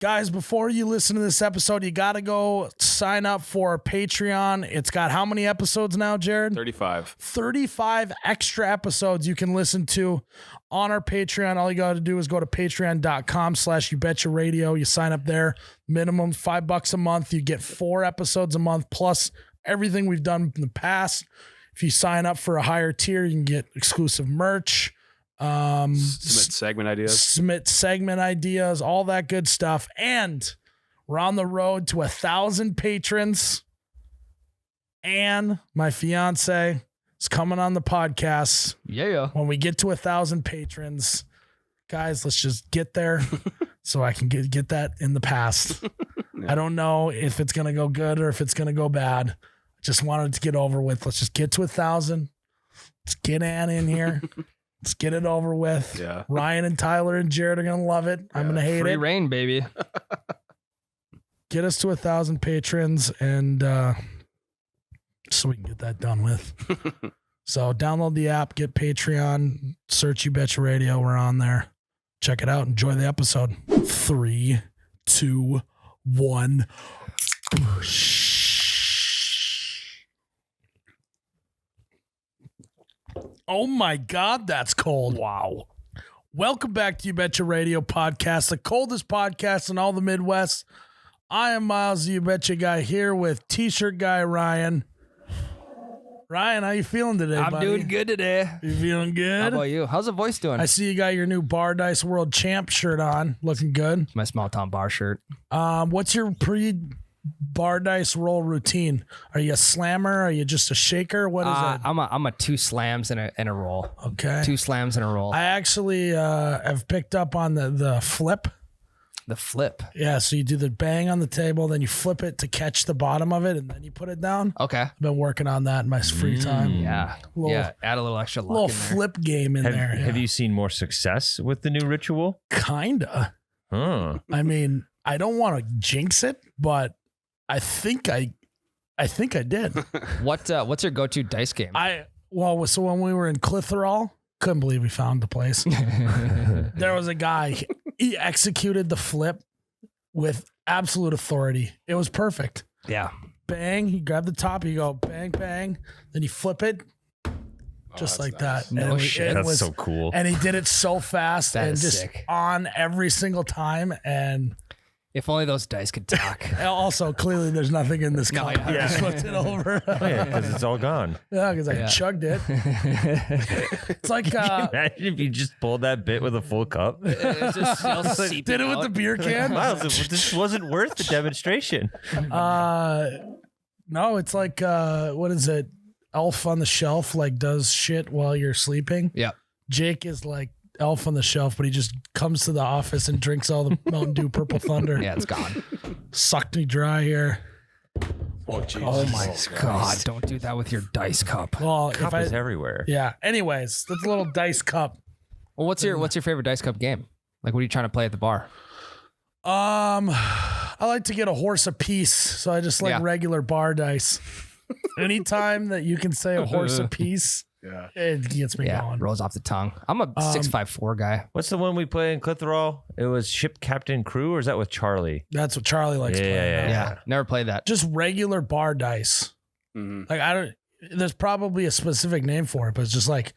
Guys, before you listen to this episode, you got to go sign up for Patreon. It's got how many episodes now, Jerrod? 35. 35 extra episodes you can listen to on our Patreon. All you got to do is go to patreon.com/YouBetchaRadio. You sign up there, minimum $5 a month. You get 4 episodes a month plus everything we've done in the past. If you sign up for a higher tier, you can get exclusive merch. Submit segment ideas, all that good stuff. And we're on the road to 1,000 patrons. And my fiance is coming on the podcast. Yeah. When we get to 1,000 patrons, guys, let's just get there so I can get that in the past. I don't know if it's going to go good or if it's going to go bad. I just wanted to get over with. Let's just get to 1,000. Let's get Ann in here. Let's get it over with. Yeah. Ryan and Tyler and Jerrod are going to love it. I'm going to hate Free it. reign, baby. Get us to 1,000 patrons and so we can get that done with. So download the app, get Patreon, search You Betcha Radio. We're on there. Check it out. Enjoy the episode. 3, 2, 1. Oh my God, that's cold. Wow. Welcome back to You Betcha Radio podcast, the coldest podcast in all the Midwest. I am Myles, the You Betcha guy, here with T-shirt guy Ryan. Ryan, how you feeling today, I'm buddy? doing good today. You feeling good? How about you? How's the voice doing? I see you got your new Bar Dice World Champ shirt on. Looking good. My small town bar shirt. What's your pre-Bar Dice roll routine? Are you a slammer? Are you just a shaker? What is it? I'm a 2 slams and a roll. Okay. 2 slams and a roll. I actually have picked up on the flip. The flip. Yeah, so you do the bang on the table, then you flip it to catch the bottom of it, and then you put it down. Okay. I've been working on that in my free time. Yeah. Add a little extra luck Little in there. flip game in there. Have you seen more success with the new ritual? Kinda. Huh. I mean, I don't want to jinx it, but I think I did. What's your go-to dice game? So when we were in Clitheroe, couldn't believe we found the place. There was a guy, he executed the flip with absolute authority. It was perfect. Yeah. Bang, you grab the top, you go bang, bang, then you flip it just like nice. that. No shit. That's so cool. And he did it so fast That and is just sick. on every single time. And If only those dice could talk. also, clearly, there's nothing in this No, cup. yeah. I just flipped it over. Oh, yeah, because it's all gone. Yeah, because I Yeah. chugged it. It's like Imagine if you just pulled that bit with a full cup. It's just still seeping did it with out. the beer can. Miles, this wasn't worth the demonstration. No, it's like what is it? Elf on the Shelf like does shit while you're sleeping. Yeah. Jake is like Elf on the Shelf, but he just comes to the office and drinks all the Mountain Dew Purple Thunder. Yeah, it's gone. Sucked me dry here. Oh, Jesus. Oh my God. Don't do that with your dice cup. Well, Cup is everywhere. yeah. Anyways, that's a little dice cup. Well, what's your favorite dice cup game? Like, what are you trying to play at the bar? I like to get a horse apiece, so I just like Yeah. regular bar dice. Anytime that you can say a horse apiece, Yeah. it gets me Yeah, going. rolls off the tongue. I'm a 6'5" guy. What's the one we play in Clitheroe? It was Ship Captain Crew, or is that with Charlie? That's what Charlie likes playing. Yeah. Yeah, never played that. Just regular bar dice. Mhm. Like there's probably a specific name for it, but it's just like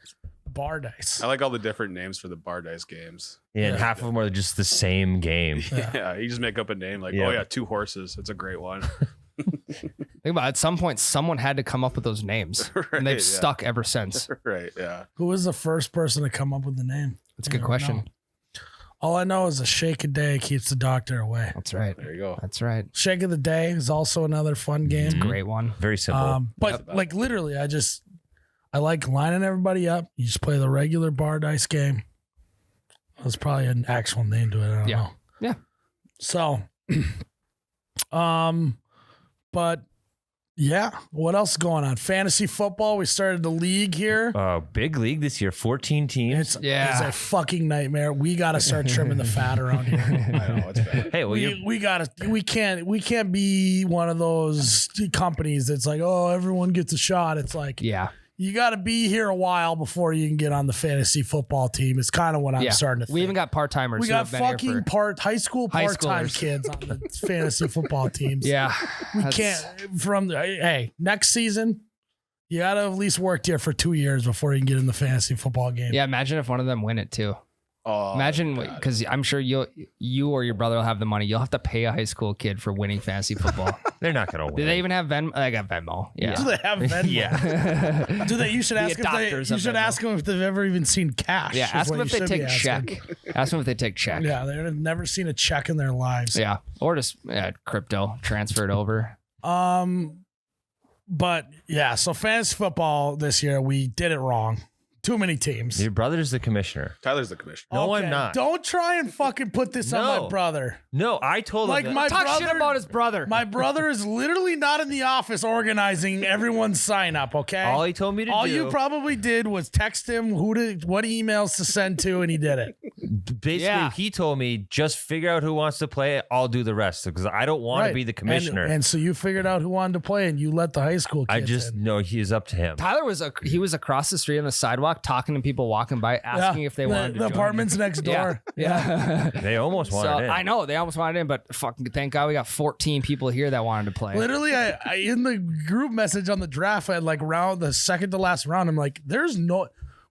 bar dice. I like all the different names for the bar dice games. Yeah, and half of them are just the same game. Yeah. You just make up a name like, Yeah. oh yeah, 2 horses. It's a great one. Think about it, at some point, someone had to come up with those names, and they've Right, yeah. stuck ever since. Right. Yeah. Who was the first person to come up with the name? That's a I good don't question. know. All I know is a shake a day keeps the doctor away. That's right. There you go. That's right. Shake of the day is also another fun game. Great one. Very simple. But like literally, I like lining everybody up. You just play the regular bar dice game. There's probably an actual name to it. I don't know. Yeah. So, but yeah, what else is going on? Fantasy football. We started the league here. Big league this year, 14 teams. It's a fucking nightmare. We got to start trimming the fat around here. I know it's bad. Hey, well, we can't be one of those companies that's like, oh, everyone gets a shot. It's like, Yeah. you got to be here a while before you can get on the fantasy football team. It's kind of what I'm starting to think. We even got part-timers. We got fucking high school part-time schoolers. kids on the fantasy football teams. Yeah. We can't hey, next season, you got to at least work here for 2 years before you can get in the fantasy football game. Yeah, imagine if one of them win it too. Oh, Imagine, because I'm sure you or your brother will have the money. You'll have to pay a high school kid for winning fantasy football. They're not gonna win. Do they even have Venmo? I got Venmo. Yeah. Do they have Venmo? Yeah. Do they? You should ask ask them if they've ever even seen cash. Yeah. Ask them if they take check. Ask them if they take check. Yeah, they've never seen a check in their lives. Yeah. Or just crypto, transfer it over. But yeah, so fantasy football this year, we did it wrong. Too many teams. Your brother's the commissioner. Tyler's the commissioner. No, I'm not. Don't try and fucking put this on my brother. No, I told him. That. My Talk brother, shit about his brother. My brother is literally not in the office organizing everyone's sign up, okay? All he told me to do. All you probably did was text him what emails to send to, and he did it. Basically, he told me just figure out who wants to play it. I'll do the rest because I don't want to be the commissioner. And so you figured out who wanted to play, and you let the high school kids I just know he's up to him. Tyler was across the street on the sidewalk talking to people walking by, asking if they wanted to the join apartments next door. Yeah. They almost wanted in. I know they almost wanted in, but fucking thank God we got 14 people here that wanted to play. Literally, I in the group message on the draft, I had like the second to last round. I'm like,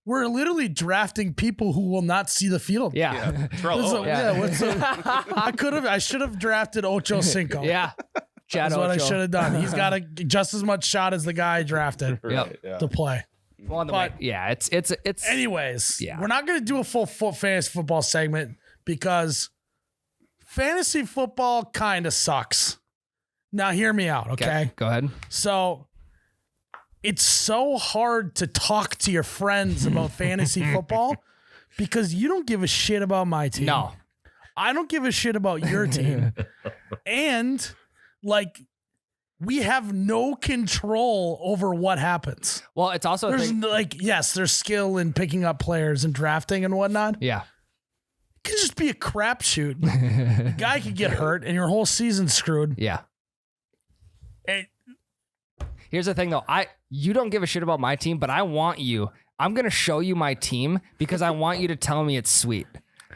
we're literally drafting people who will not see the field. Yeah. I should have drafted Ocho Cinco. Yeah. That's what I should have done. He's got just as much shot as the guy I drafted to play. It's anyways, we're not going to do a full fantasy football segment because fantasy football kind of sucks. Now hear me out, okay? Go ahead. So it's so hard to talk to your friends about fantasy football because you don't give a shit about my team. No. I don't give a shit about your team. And like, we have no control over what happens. Well, it's also there's skill in picking up players and drafting and whatnot. Yeah. It could just be a crapshoot. The guy could get hurt and your whole season's screwed. Yeah. Here's the thing though. You don't give a shit about my team, but I want you. I'm going to show you my team because I want you to tell me it's sweet.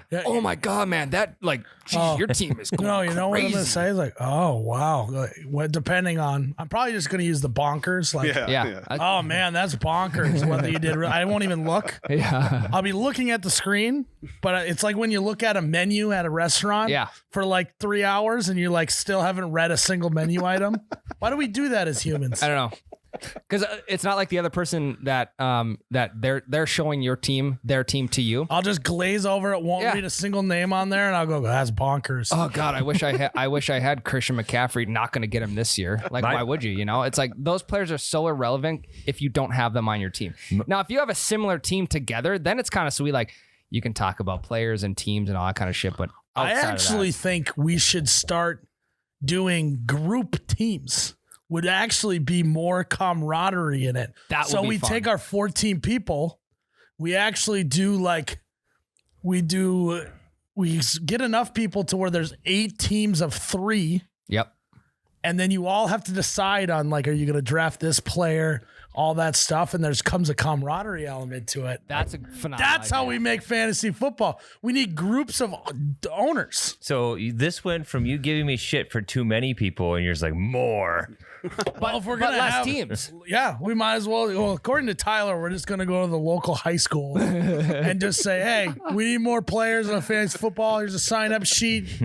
Yeah, oh my God, man. That your team is going No, you know crazy. what I'm going to say? Like, oh, wow. Like, depending on, I'm probably just going to use the bonkers. Like, oh man, that's bonkers. Whether you did, I won't even look. Yeah. I'll be looking at the screen, but it's like when you look at a menu at a restaurant for like 3 hours and you like still haven't read a single menu item. Why do we do that as humans? I don't know. Because it's not like the other person that they're showing their team to you. I'll just glaze over it, won't read a single name on there, and I'll go, that's bonkers. Oh God, I wish I had Christian McCaffrey. Not going to get him this year. Like, why would you? You know, it's like those players are so irrelevant if you don't have them on your team. Now, if you have a similar team together, then it's kind of sweet. Like you can talk about players and teams and all that kind of shit. But I actually think we should start doing group teams. Would actually be more camaraderie in it. So we take our 14 people, we actually do we get enough people to where there's 8 teams of 3. Yep. And then you all have to decide on like, are you going to draft this player, all that stuff. And comes a camaraderie element to it. That's a phenomenal That's how we make fantasy football. We need groups of owners. So this went from you giving me shit for too many people and you're just like more. Well, if we're gonna less have teams, we might as well. Well, according to Tyler, we're just gonna go to the local high school and just say, "Hey, we need more players on fantasy football. Here's a sign-up sheet."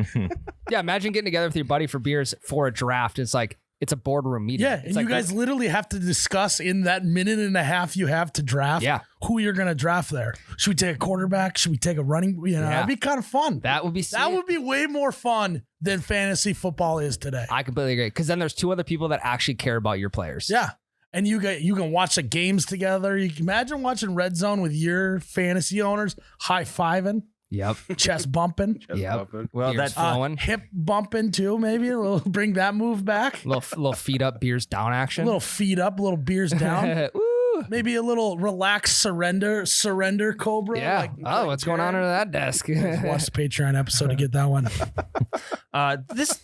Yeah, imagine getting together with your buddy for beers for a draft. It's like it's a boardroom meeting. Yeah, it's and like you guys literally have to discuss in that minute and a half you have to draft. Who you're gonna draft there. Should we take a quarterback? Should we take a running? That'd be kind of fun. That would be. That would be way more fun than fantasy football is today. I completely agree. Because then there's 2 other people that actually care about your players. Yeah. And you can watch the games together. You can imagine watching Red Zone with your fantasy owners high-fiving. Yep. Chest bumping. Well, that's flowing. Hip bumping too, maybe. Bring that move back. Little feet up, beers down action. Little feet up, little beers down. Maybe a little relaxed surrender cobra. Yeah. What's going on under that desk? Watch the Patreon episode to get that one. This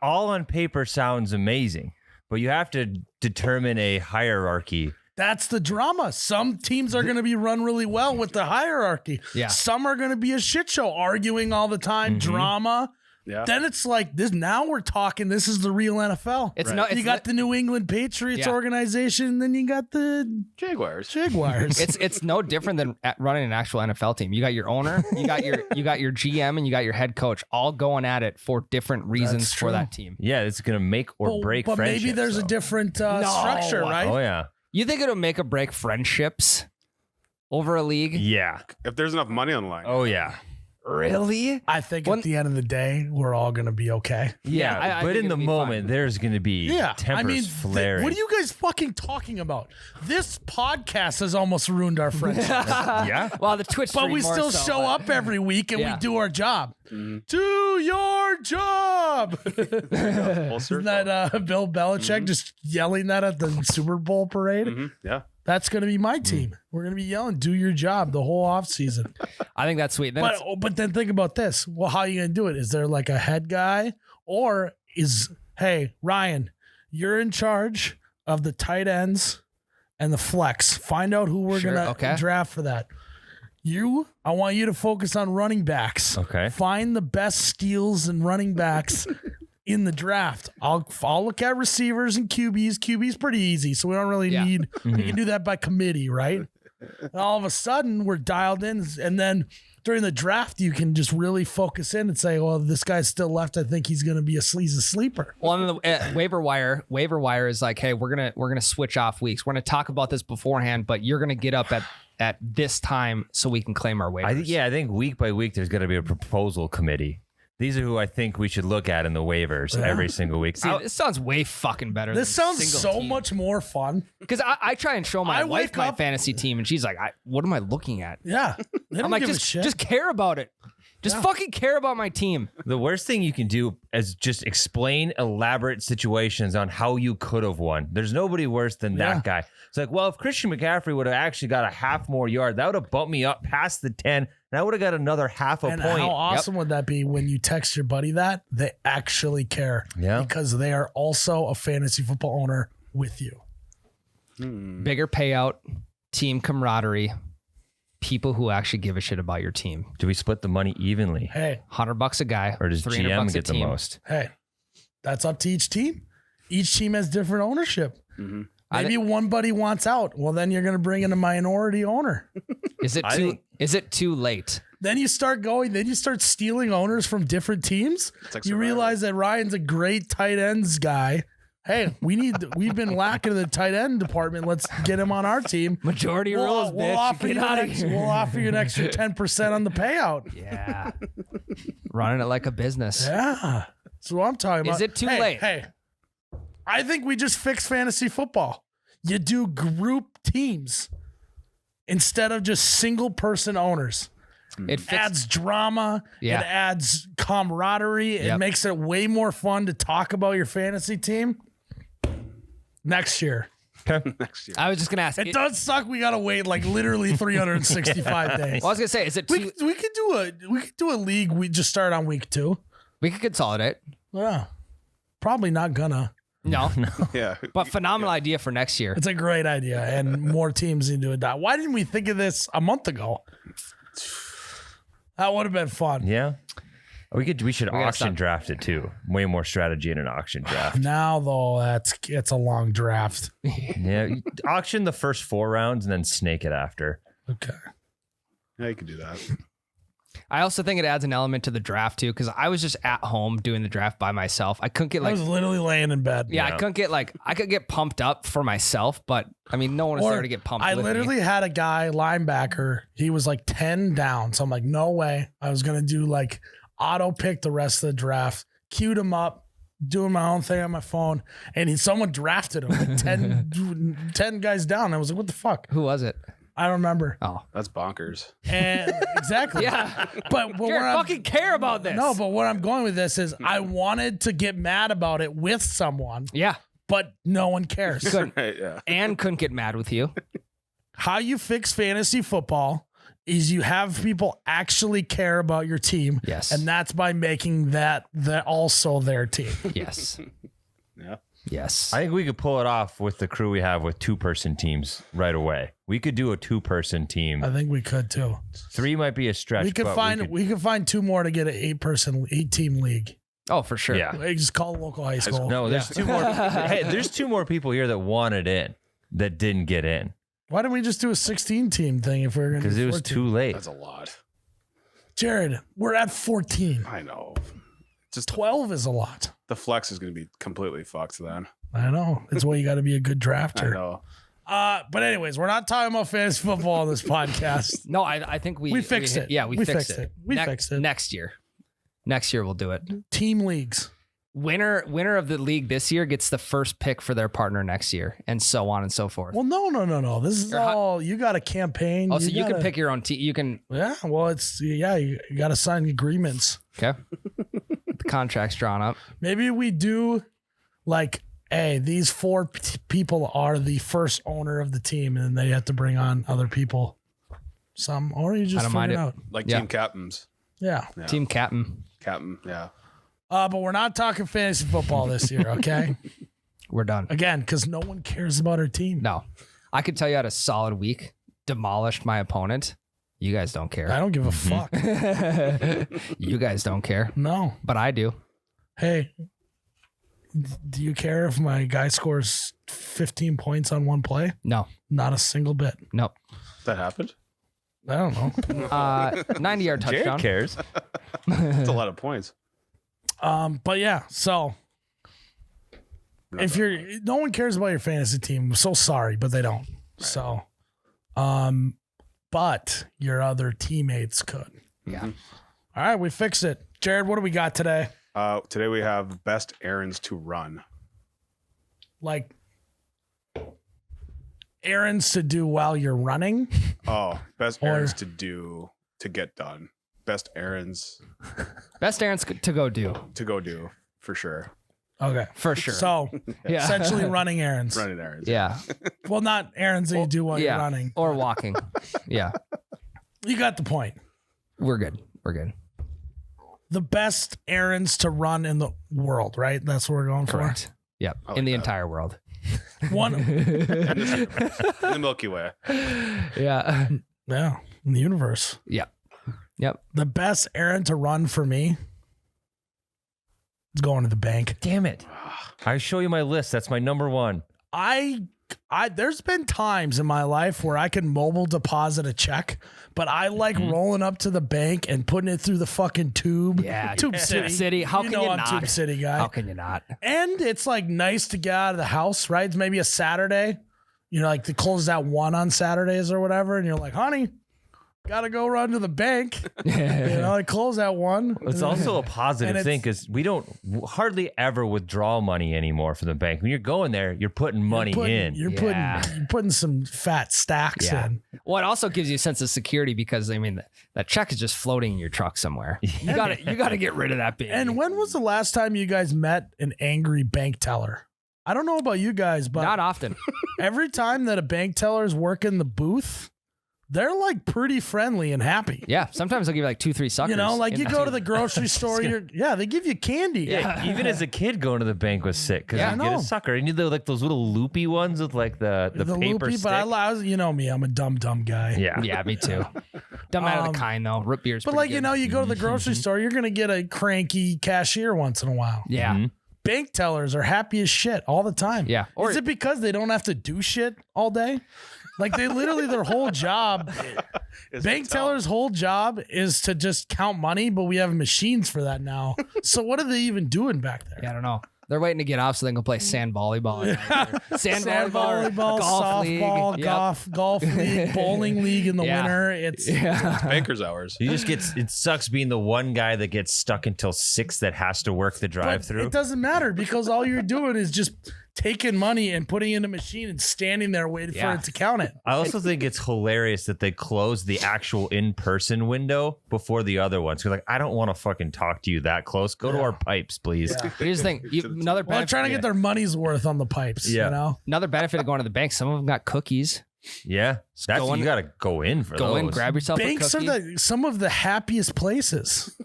all on paper sounds amazing, but you have to determine a hierarchy That's the drama. Some teams are going to be run really well with the hierarchy. Yeah. Some are going to be a shit show, arguing all the time, drama. Yeah. Then it's like this. Now we're talking. This is the real NFL. You got the New England Patriots organization, and then you got the Jaguars. It's no different than running an actual NFL team. You got your owner, you got your GM, and you got your head coach, all going at it for different reasons for that team. Yeah, it's gonna make or break. But maybe there's a different structure, right? Oh yeah. You think it'll make or break friendships over a league? Yeah. If there's enough money on the line. Oh yeah. Really? I think at the end of the day, we're all going to be okay. Yeah, but in the moment, there's going to be tempers flaring. What are you guys fucking talking about? This podcast has almost ruined our friendship. Yeah. Well, the Twitch But stream we more still so, show up every week and we do our job. Do your job. Isn't that Bill Belichick just yelling that at the Super Bowl parade? Yeah. That's going to be my team. We're going to be yelling, do your job the whole offseason. I think that's sweet. But then think about this. Well, how are you going to do it? Is there like a head guy or hey, Ryan, you're in charge of the tight ends and the flex. Find out who we're going to draft for that. I want you to focus on running backs. Okay. Find the best steals and running backs in the draft. I'll look at receivers and QBs. QB's pretty easy, so we don't really need. We can do that by committee, right? And all of a sudden, we're dialed in, and then during the draft, you can just really focus in and say, "Well, this guy's still left. I think he's going to be he's a sleeper." Well, on the waiver wire is like, hey, we're gonna switch off weeks. We're gonna talk about this beforehand, but you're gonna get up at this time so we can claim our waivers. I think week by week there's going to be a proposal committee. These are who I think we should look at in the waivers every single week. See, this sounds way fucking better. This sounds so much more fun. Because I try and show my wife my fantasy team, and she's like, "What am I looking at?" Yeah, I'm like, just care about it. Just fucking care about my team. The worst thing you can do is just explain elaborate situations on how you could have won. There's nobody worse than that guy. It's like, well, if Christian McCaffrey would have actually got a half more yard, that would have bumped me up past the 10, and I would have got another half a point. How awesome would that be when you text your buddy that? They actually care. Yeah. Because they are also a fantasy football owner with you. Bigger payout, team camaraderie, people who actually give a shit about your team. Do we split the money evenly? Hey. $100 a guy. Or does GM get the most? Hey, that's up to each team. Each team has different ownership. Maybe one buddy wants out. Well, then you're going to bring in a minority owner. Is it too late? Then you start stealing owners from different teams. You realize that Ryan's a great tight ends guy. Hey, we've been lacking in the tight end department. Let's get him on our team. Majority rules, we'll bitch. We'll offer you an extra 10% on the payout. Yeah. Running it like a business. Yeah. That's what I'm talking about. Is it too late? Hey, I think we just fix fantasy football. You do group teams instead of just single person owners. It adds drama. Yeah. It adds camaraderie. It makes it way more fun to talk about your fantasy team next year. Next year. I was just going to ask. It does suck. We got to wait like literally 365 days. Well, I was going to say, is it too... We could do a league. We just start on week 2. We could consolidate. Yeah. Probably not gonna. No. Yeah. But phenomenal idea for next year. It's a great idea, and more teams need to adopt. Why didn't we think of this a month ago? That would have been fun. Yeah. We should auction draft it too. Way more strategy in an auction draft. Now though, it's a long draft. Yeah. Auction the first 4 rounds and then snake it after. Okay. Yeah, you can do that. I also think it adds an element to the draft too, because I was just at home doing the draft by myself. I couldn't get I was literally laying in bed. I couldn't get I could get pumped up for myself, but I mean, no one was there to get pumped. I with literally me. had a guy linebacker. He was like 10 down. So I'm like, no way. I was going to do like auto pick the rest of the draft, queued him up, doing my own thing on my phone. And someone drafted him like 10 guys down. I was like, what the fuck? Who was it? I don't remember. Oh, that's bonkers. And exactly. Yeah. But Jerrod fucking care about this. No, but where I'm going with this is I wanted to get mad about it with someone. Yeah. But no one cares. Couldn't. Right, yeah. And couldn't get mad with you. How you fix fantasy football is you have people actually care about your team. Yes. And that's by making that also their team. Yes. Yeah. Yes. I think we could pull it off with the crew we have with 2-person teams right away. We could do a 2-person team. I think we could too. 3 might be a stretch. We could find 2 more to get an 8-team league. Oh, for sure. Yeah. We just call local high school. No, there's 2 more. Hey, there's 2 more people here that wanted in that didn't get in Why don't we just do a 16-team thing if we're going to? because it was too late. That's a lot. Jerrod, we're at 14. I know. Just 12 is a lot. the flex is going to be completely fucked then. I know. It's why you got to be a good I drafter. know. But anyways, we're not talking about fantasy football on this podcast. No, I think we fixed it. Yeah, we fixed it. We fixed it. Next year. Next year we'll do it. Team leagues. Winner of the league this year gets the first pick for their partner next year, and so on and so forth. Well, no. This is all you got a campaign. Oh, so you can pick your own team. You can. Yeah. Well, you got to sign agreements. Okay. The contract's drawn up. Maybe we do like, hey, these 4 people are the first owner of the team, and then they have to bring on other people. Or you just figure it out. Like Yeah. team captains. Yeah. Yeah. Team captain. Captain. Yeah. But we're not talking fantasy football this year, okay? We're done. Again, because no one cares about our team. No, I could tell you had a solid week. Demolished my opponent. You guys don't I care. don't give a fuck. You guys don't care, No. but I do. Hey, do you care if my guy scores 15 points on one play? No, Not a single bit. no. That happened? I don't know. 90-yard Jared touchdown. cares. That's a lot of points. But yeah, so if no one cares about your fantasy team, I'm so sorry, but they don't. So, but your other teammates could. Yeah. All right, we fixed it. Jerrod, what do we got today? Today we have best errands to run. Like errands to do while you're running. Oh, best errands to get done. Best errands Best errands to go do. to go do for sure. Okay. For sure. So Yeah. essentially running errands. Running errands. Yeah. Well, not errands that you do while Yeah. you're running. Or walking. Yeah. You got the point. We're good. We're good. The best errands to run in the world, right? That's what we're going Correct. Yep. I In the like that. entire world. for. One, In the Milky Way. Yeah. yeah, in the universe. Yep. Yep. The best errand to run for me is going to the bank. Damn it. I show you my list. That's my number 1. There's been times in my life where I can mobile deposit a check, but I like rolling up to the bank and putting it through the fucking tube. Yeah. Tube City. How you can know you I'm not? Tube City guy. How can you not? And it's like nice to get out of the house, right? It's maybe a Saturday. You know, like they close at 1 on Saturdays or whatever, and you're like, honey, gotta go run to the bank. You know, they close at 1. It's also a And positive it's- thing because we don't hardly ever withdraw money anymore from the bank. When you're going there, you're putting money in. You're Yeah. putting some fat stacks Yeah. in. Well, it also gives you a sense of security because I mean that check is just floating in your truck somewhere. You gotta get rid of that baby. And when was the last time you guys met an angry bank teller? I don't know about you guys, but not often. every time that a bank teller is working the booth, they're like pretty friendly and happy. Yeah. Sometimes they'll give you like 2-3 suckers. You know, like you in- go to the grocery store, they give you candy. Yeah. Even as a kid, going to the bank was sick because Yeah, you I get know. a sucker. And you do like those little loopy ones with like the paper loopy, stick. but I was, you know me, I'm a dumb guy. yeah. Yeah, me too. Dumb out of the kind though. Root beer's But pretty like, good. you know, you go to the grocery store, you're going to get a cranky cashier once in a while. Yeah. Mhm. Bank tellers are happy as shit all the time. Yeah. Or Is it because they don't have to do shit all day? Like they literally, their whole job, bank tellers' whole job is to just count money, but we have machines for that now. So what are they even doing back there? yeah, I don't know. They're waiting to get off so they can go play sand volleyball. Sand Sand volleyball, volleyball, golf softball, league. Yep. golf league, bowling league in the Yeah. winter. It's Yeah. Banker's hours. You just get it sucks being the one guy that gets stuck until 6 that has to work the but drive-through. it doesn't matter because all you're doing is just taking money and putting it in a machine and standing there waiting for Yeah. it to count it. I also think it's hilarious that they close the actual in-person window before the other ones. You're like, I don't want to fucking talk to you that close. Go to our pipes, please. Yeah. Here's the thing. Another Well, they're benefit, trying to get their money's worth on the pipes. Yeah. You know, another benefit of going to the bank. Some of them got cookies. Yeah. That's go in- you got to go in for Go those. in, grab yourself banks a are cookie. some of the happiest places.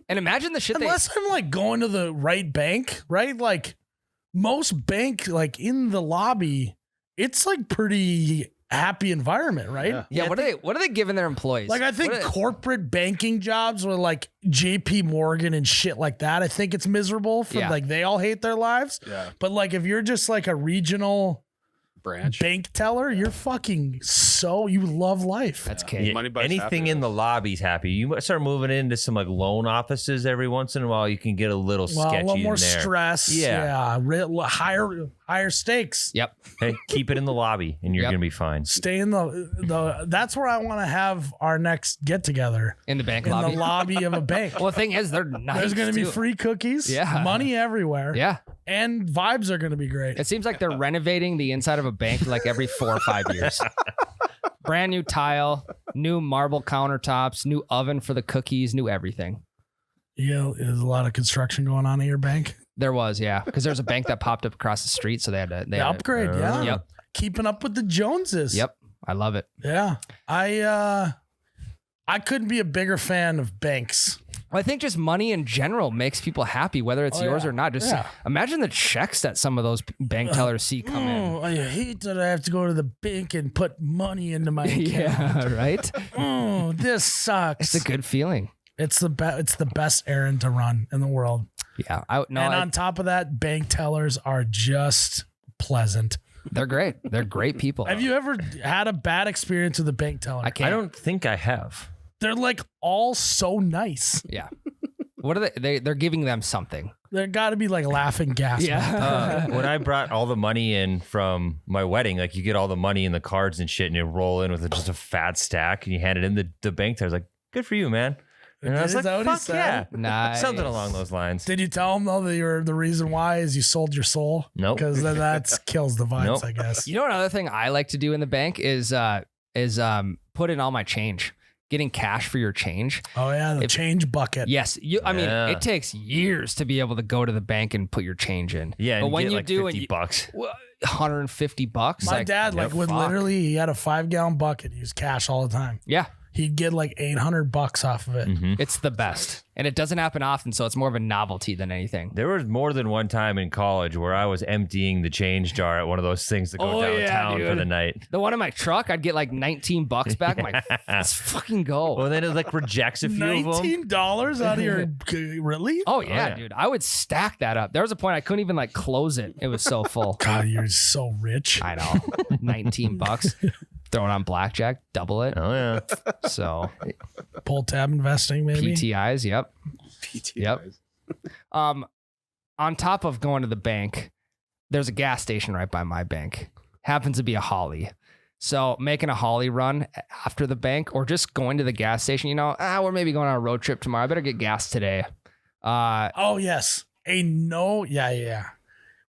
And imagine the shit Unless I'm like going to the right bank, right? Like most bank, like in the lobby, it's like pretty happy environment, right? Yeah. What are they giving their employees? Like I think corporate banking jobs with like JP Morgan and shit like that, I think it's miserable for like they all hate their lives. Yeah. But like if you're just like a regional branch bank teller, you're fucking you love life. That's key. Money buys Anything in the lobby's happy. You start moving into some like loan offices every once in a while. You can get a little sketchy a little more in there. stress. Yeah. Higher stakes. Yep. Hey, keep it in the lobby, and you're gonna be fine. Stay in the. That's where I want to have our next get together In the bank in lobby. the lobby of a bank. Well, the thing is, they're nice. There's going to be too. free cookies. Yeah. Money everywhere. Yeah. And vibes are going to be great. It seems like they're renovating the inside of a bank like every 4 or 5 years. Brand new tile, new marble countertops, new oven for the cookies, new everything. Yeah, there's a lot of construction going on at your bank. There was, yeah, because there's a bank that popped up across the street, so they had to Upgrade, yeah. Yep. Keeping up with the Joneses. Yep, I love it. Yeah, I couldn't be a bigger fan of banks. Well, I think just money in general makes people happy, whether it's yours or not. Just imagine the checks that some of those bank tellers see come in. I hate that I have to go to the bank and put money into my account. Yeah, right. Oh, this sucks. It's a good feeling. It's the best errand to run in the world. Yeah, on top of that, bank tellers are just pleasant. They're great. They're great people. Have you ever had a bad experience with a bank teller? I don't think I have. They're like all so nice. Yeah. What are they? They're giving them something. There got to be like laughing gas. Yeah. When I brought all the money in from my wedding, like you get all the money in the cards and shit, and you roll in with just a fat stack, and you hand it in. The bank teller's like, "Good for you, man." And I was like, "Fuck yeah, Nice. something along those lines." Did you tell them though that the reason why is you sold your soul? Nope. Because then that kills the vibes, Nope. I guess. You know, another thing I like to do in the bank is put in all my change. Getting cash for your change. Oh yeah, the change bucket. Yes, I mean, it takes years to be able to go to the bank and put your change in. Yeah, but and when get you like do, $50. $150. My dad, like, would literally, he had a 5-gallon bucket. He used cash all the time. Yeah. He'd get like $800 off of it. Mm-hmm. It's the best. And it doesn't happen often, so it's more of a novelty than anything. There was more than one time in college where I was emptying the change jar at one of those things to go downtown for the night. The one in my truck, I'd get like $19 back. I'm like, let's fucking go. Well, then it like rejects a few of them. $19 out of your really? Oh yeah, dude. I would stack that up. There was a point I couldn't even like close it. It was so full. God, you're so rich. I know. $19. Throw it on blackjack, double it. Oh yeah. So Pull tab investing, maybe. PTIs, yep. Yep. On top of going to the bank, there's a gas station right by my bank. Happens to be a Holly. So making a Holly run after the bank or just going to the gas station, we're maybe going on a road trip tomorrow. I better get gas today. Oh, yes. Yeah.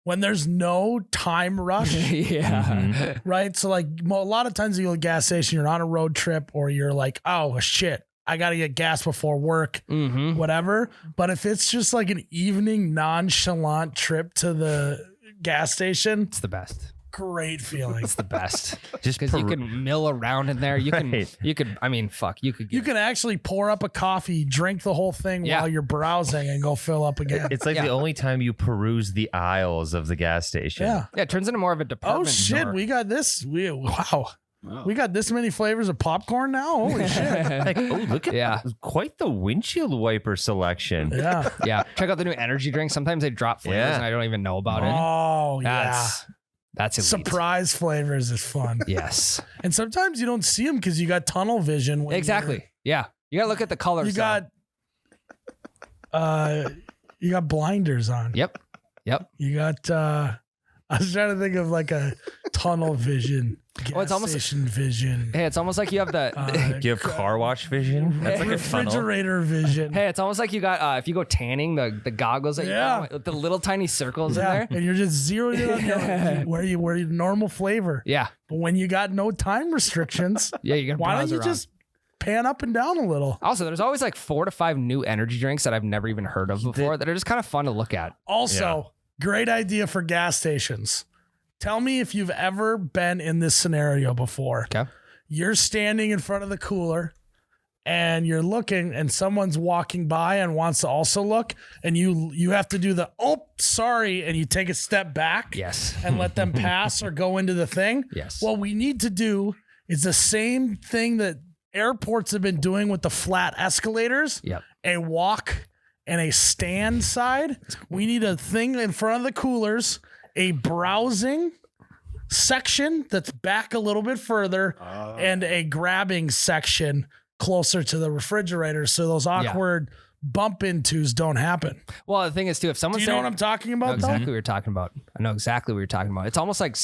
When there's no time rush. Yeah. Mm-hmm. Right? So like a lot of times you go to a gas station, you're on a road trip or you're like, oh shit, I got to get gas before work, whatever. But if it's just like an evening nonchalant trip to the gas station, It's the best. Great feeling. It's the best. Just Because you can mill around in there. You can actually pour up a coffee, drink the whole thing while you're browsing and go fill up again. It's like the only time you peruse the aisles of the gas station. Yeah. Yeah, it turns into more of a department Oh shit, store. we got this. Wow. We got this many flavors of popcorn now? Holy shit. Like, oh, look at quite the windshield wiper selection. Yeah. Yeah. Check out the new energy drink. Sometimes they drop flavors and I don't even know about it. Oh, That's elite. Surprise flavors is fun. Yes. And sometimes you don't see them because you got tunnel vision. Exactly. Yeah. You got to look at the colors. You got blinders on. Yep. You got I was trying to think of like a tunnel vision. It's almost station vision. Hey, it's almost like you have the Do you have car wash vision? That's like a tunnel. Refrigerator vision. Hey, it's almost like you got if you go tanning, the goggles that you got with the little tiny circles in there. And you're just zeroed in on where your normal flavor. Yeah. But when you got no time restrictions, you got why don't you just pan up and down a little? Also, there's always like 4 to 5 new energy drinks that I've never even heard of before that are just kind of fun to look at. Also, great idea for gas stations. Tell me if you've ever been in this scenario before. Okay. You're standing in front of the cooler and you're looking and someone's walking by and wants to also look, and you have to do the, oh, sorry, and you take a step back Yes. and let them pass or go into the thing. Yes. What we need to do is the same thing that airports have been doing with the flat escalators, Yep. a walk and a stand side. We need a thing in front of the coolers, a browsing section that's back a little bit further, and a grabbing section closer to the refrigerator, so those awkward bump intos don't happen. Well, the thing is too, if someone's Do you know what I'm talking I about? know exactly though? what you're talking about. I know exactly what you're talking about. It's almost like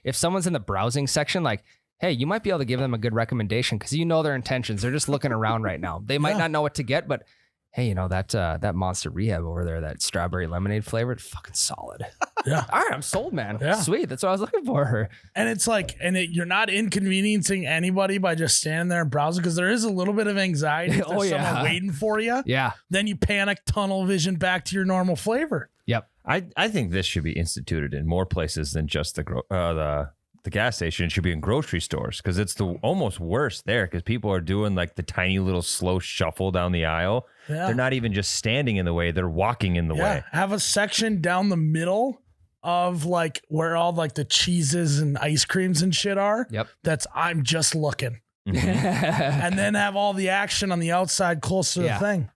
if someone's in the browsing section, like, hey, you might be able to give them a good recommendation because you know their intentions. They're just looking around right now. They might not know what to get, but hey, that Monster Rehab over there, that strawberry lemonade flavor, it's fucking solid. Yeah. All right, I'm sold, man. Yeah. Sweet. That's what I was looking for. And it's like, you're not inconveniencing anybody by just standing there and browsing, because there is a little bit of anxiety. If there's someone waiting for you. Yeah. Then you panic, tunnel vision back to your normal flavor. Yep. I think this should be instituted in more places than just the gas station. It should be in grocery stores, because it's almost worse there, because people are doing like the tiny little slow shuffle down the aisle. Yeah. They're not even just standing in the way, they're walking in the way. Have a section down the middle of like where all like the cheeses and ice creams and shit are. Yep. That's I'm just looking. Mm-hmm. And then have all the action on the outside close to the thing.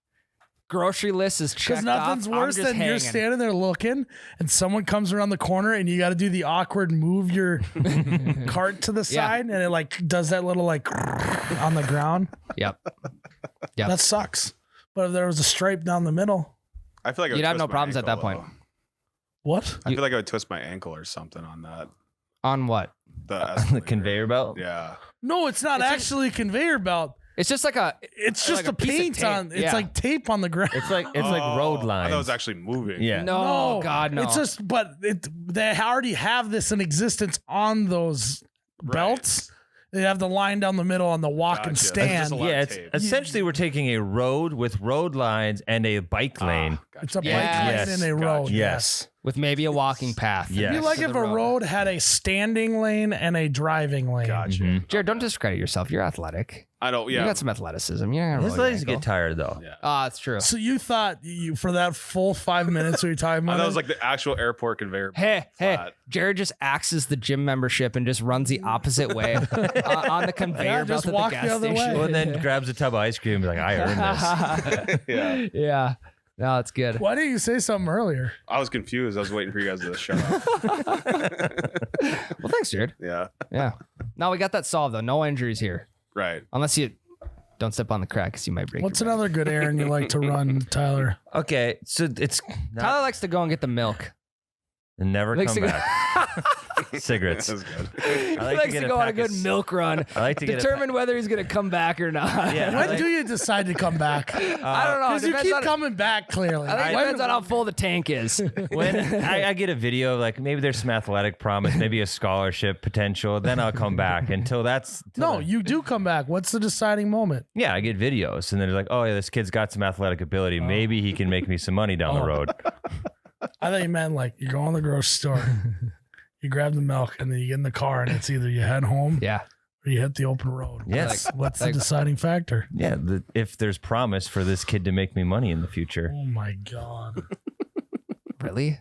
Grocery list is checked Because nothing's off. worse than you're standing there looking and someone comes around the corner and you got to do the awkward move your cart to the side and it like does that little like on the ground. Yep. That sucks. But if there was a stripe down the middle, I feel like you'd have no problems at that point. what? I feel like I would twist my ankle or something on that. On what? The conveyor belt. Yeah. No, it's not actually a conveyor belt. It's just like a. It's just like a piece of paint tape. on. It's Yeah. like tape on the ground. It's like road I lines. thought it was actually moving. Yeah. No, God, no. It's just, but they already have this in existence on those belts. They have the line down the middle on the walk and Gotcha. stand. That's just a lot Yeah, of it's tape. essentially we're taking a road with road lines and a bike lane. Gotcha. It's a bike Yes. lane and a Gotcha. road. Yes. With maybe a walking path. Yeah. It'd be like To if the a road. road had a standing lane and a driving lane. Gotcha. Mhm. Jared, don't discredit yourself. You're athletic. I don't. You Yeah. got some athleticism. You're not His gonna roll your legs get ankle. tired though. Yeah. It's true. So you thought for that full 5 minutes we were talking I about? thought it it? was like the actual airport conveyor. Hey, flat. Jared just axes the gym membership and just runs the opposite way on the conveyor Yeah, belt just at walk the the gas other station. way. Well, and then grabs a tub of ice cream and be like, I earned this. Yeah. Yeah. No, it's good. Why didn't you say something earlier? I was confused. I was waiting for you guys to shut up. Well, thanks, Jared. Yeah. Yeah. Now we got that solved though. No injuries here, Right. unless you don't step on the crack because you might break. What's your back. another good errand you like to run, Tyler? Okay, so it's not, Tyler likes to go and get the milk. and never Likes come to go- back. Cigarettes. That's good. He I like likes to get go on a pack good of- milk run. I like to get Determine whether he's going to come back or not. Yeah, When like- do you decide to come back? I don't know. Because you Depends keep on- coming back, clearly. I think it When- depends on how full the tank is. when I get a video, like maybe there's some athletic promise, maybe a scholarship potential, then I'll come back. Until that's No, you do come back. What's the deciding moment? yeah, I get videos, and then they're like, oh yeah, this kid's got some athletic ability. Maybe he can make me some money down the road. I thought you meant like you go in the grocery store, you grab the milk, and then you get in the car, and it's either you head home Yeah. or you hit the open road. Yes. What's the like- deciding factor? Yeah, if there's promise for this kid to make me money in the future. Oh my God. Really?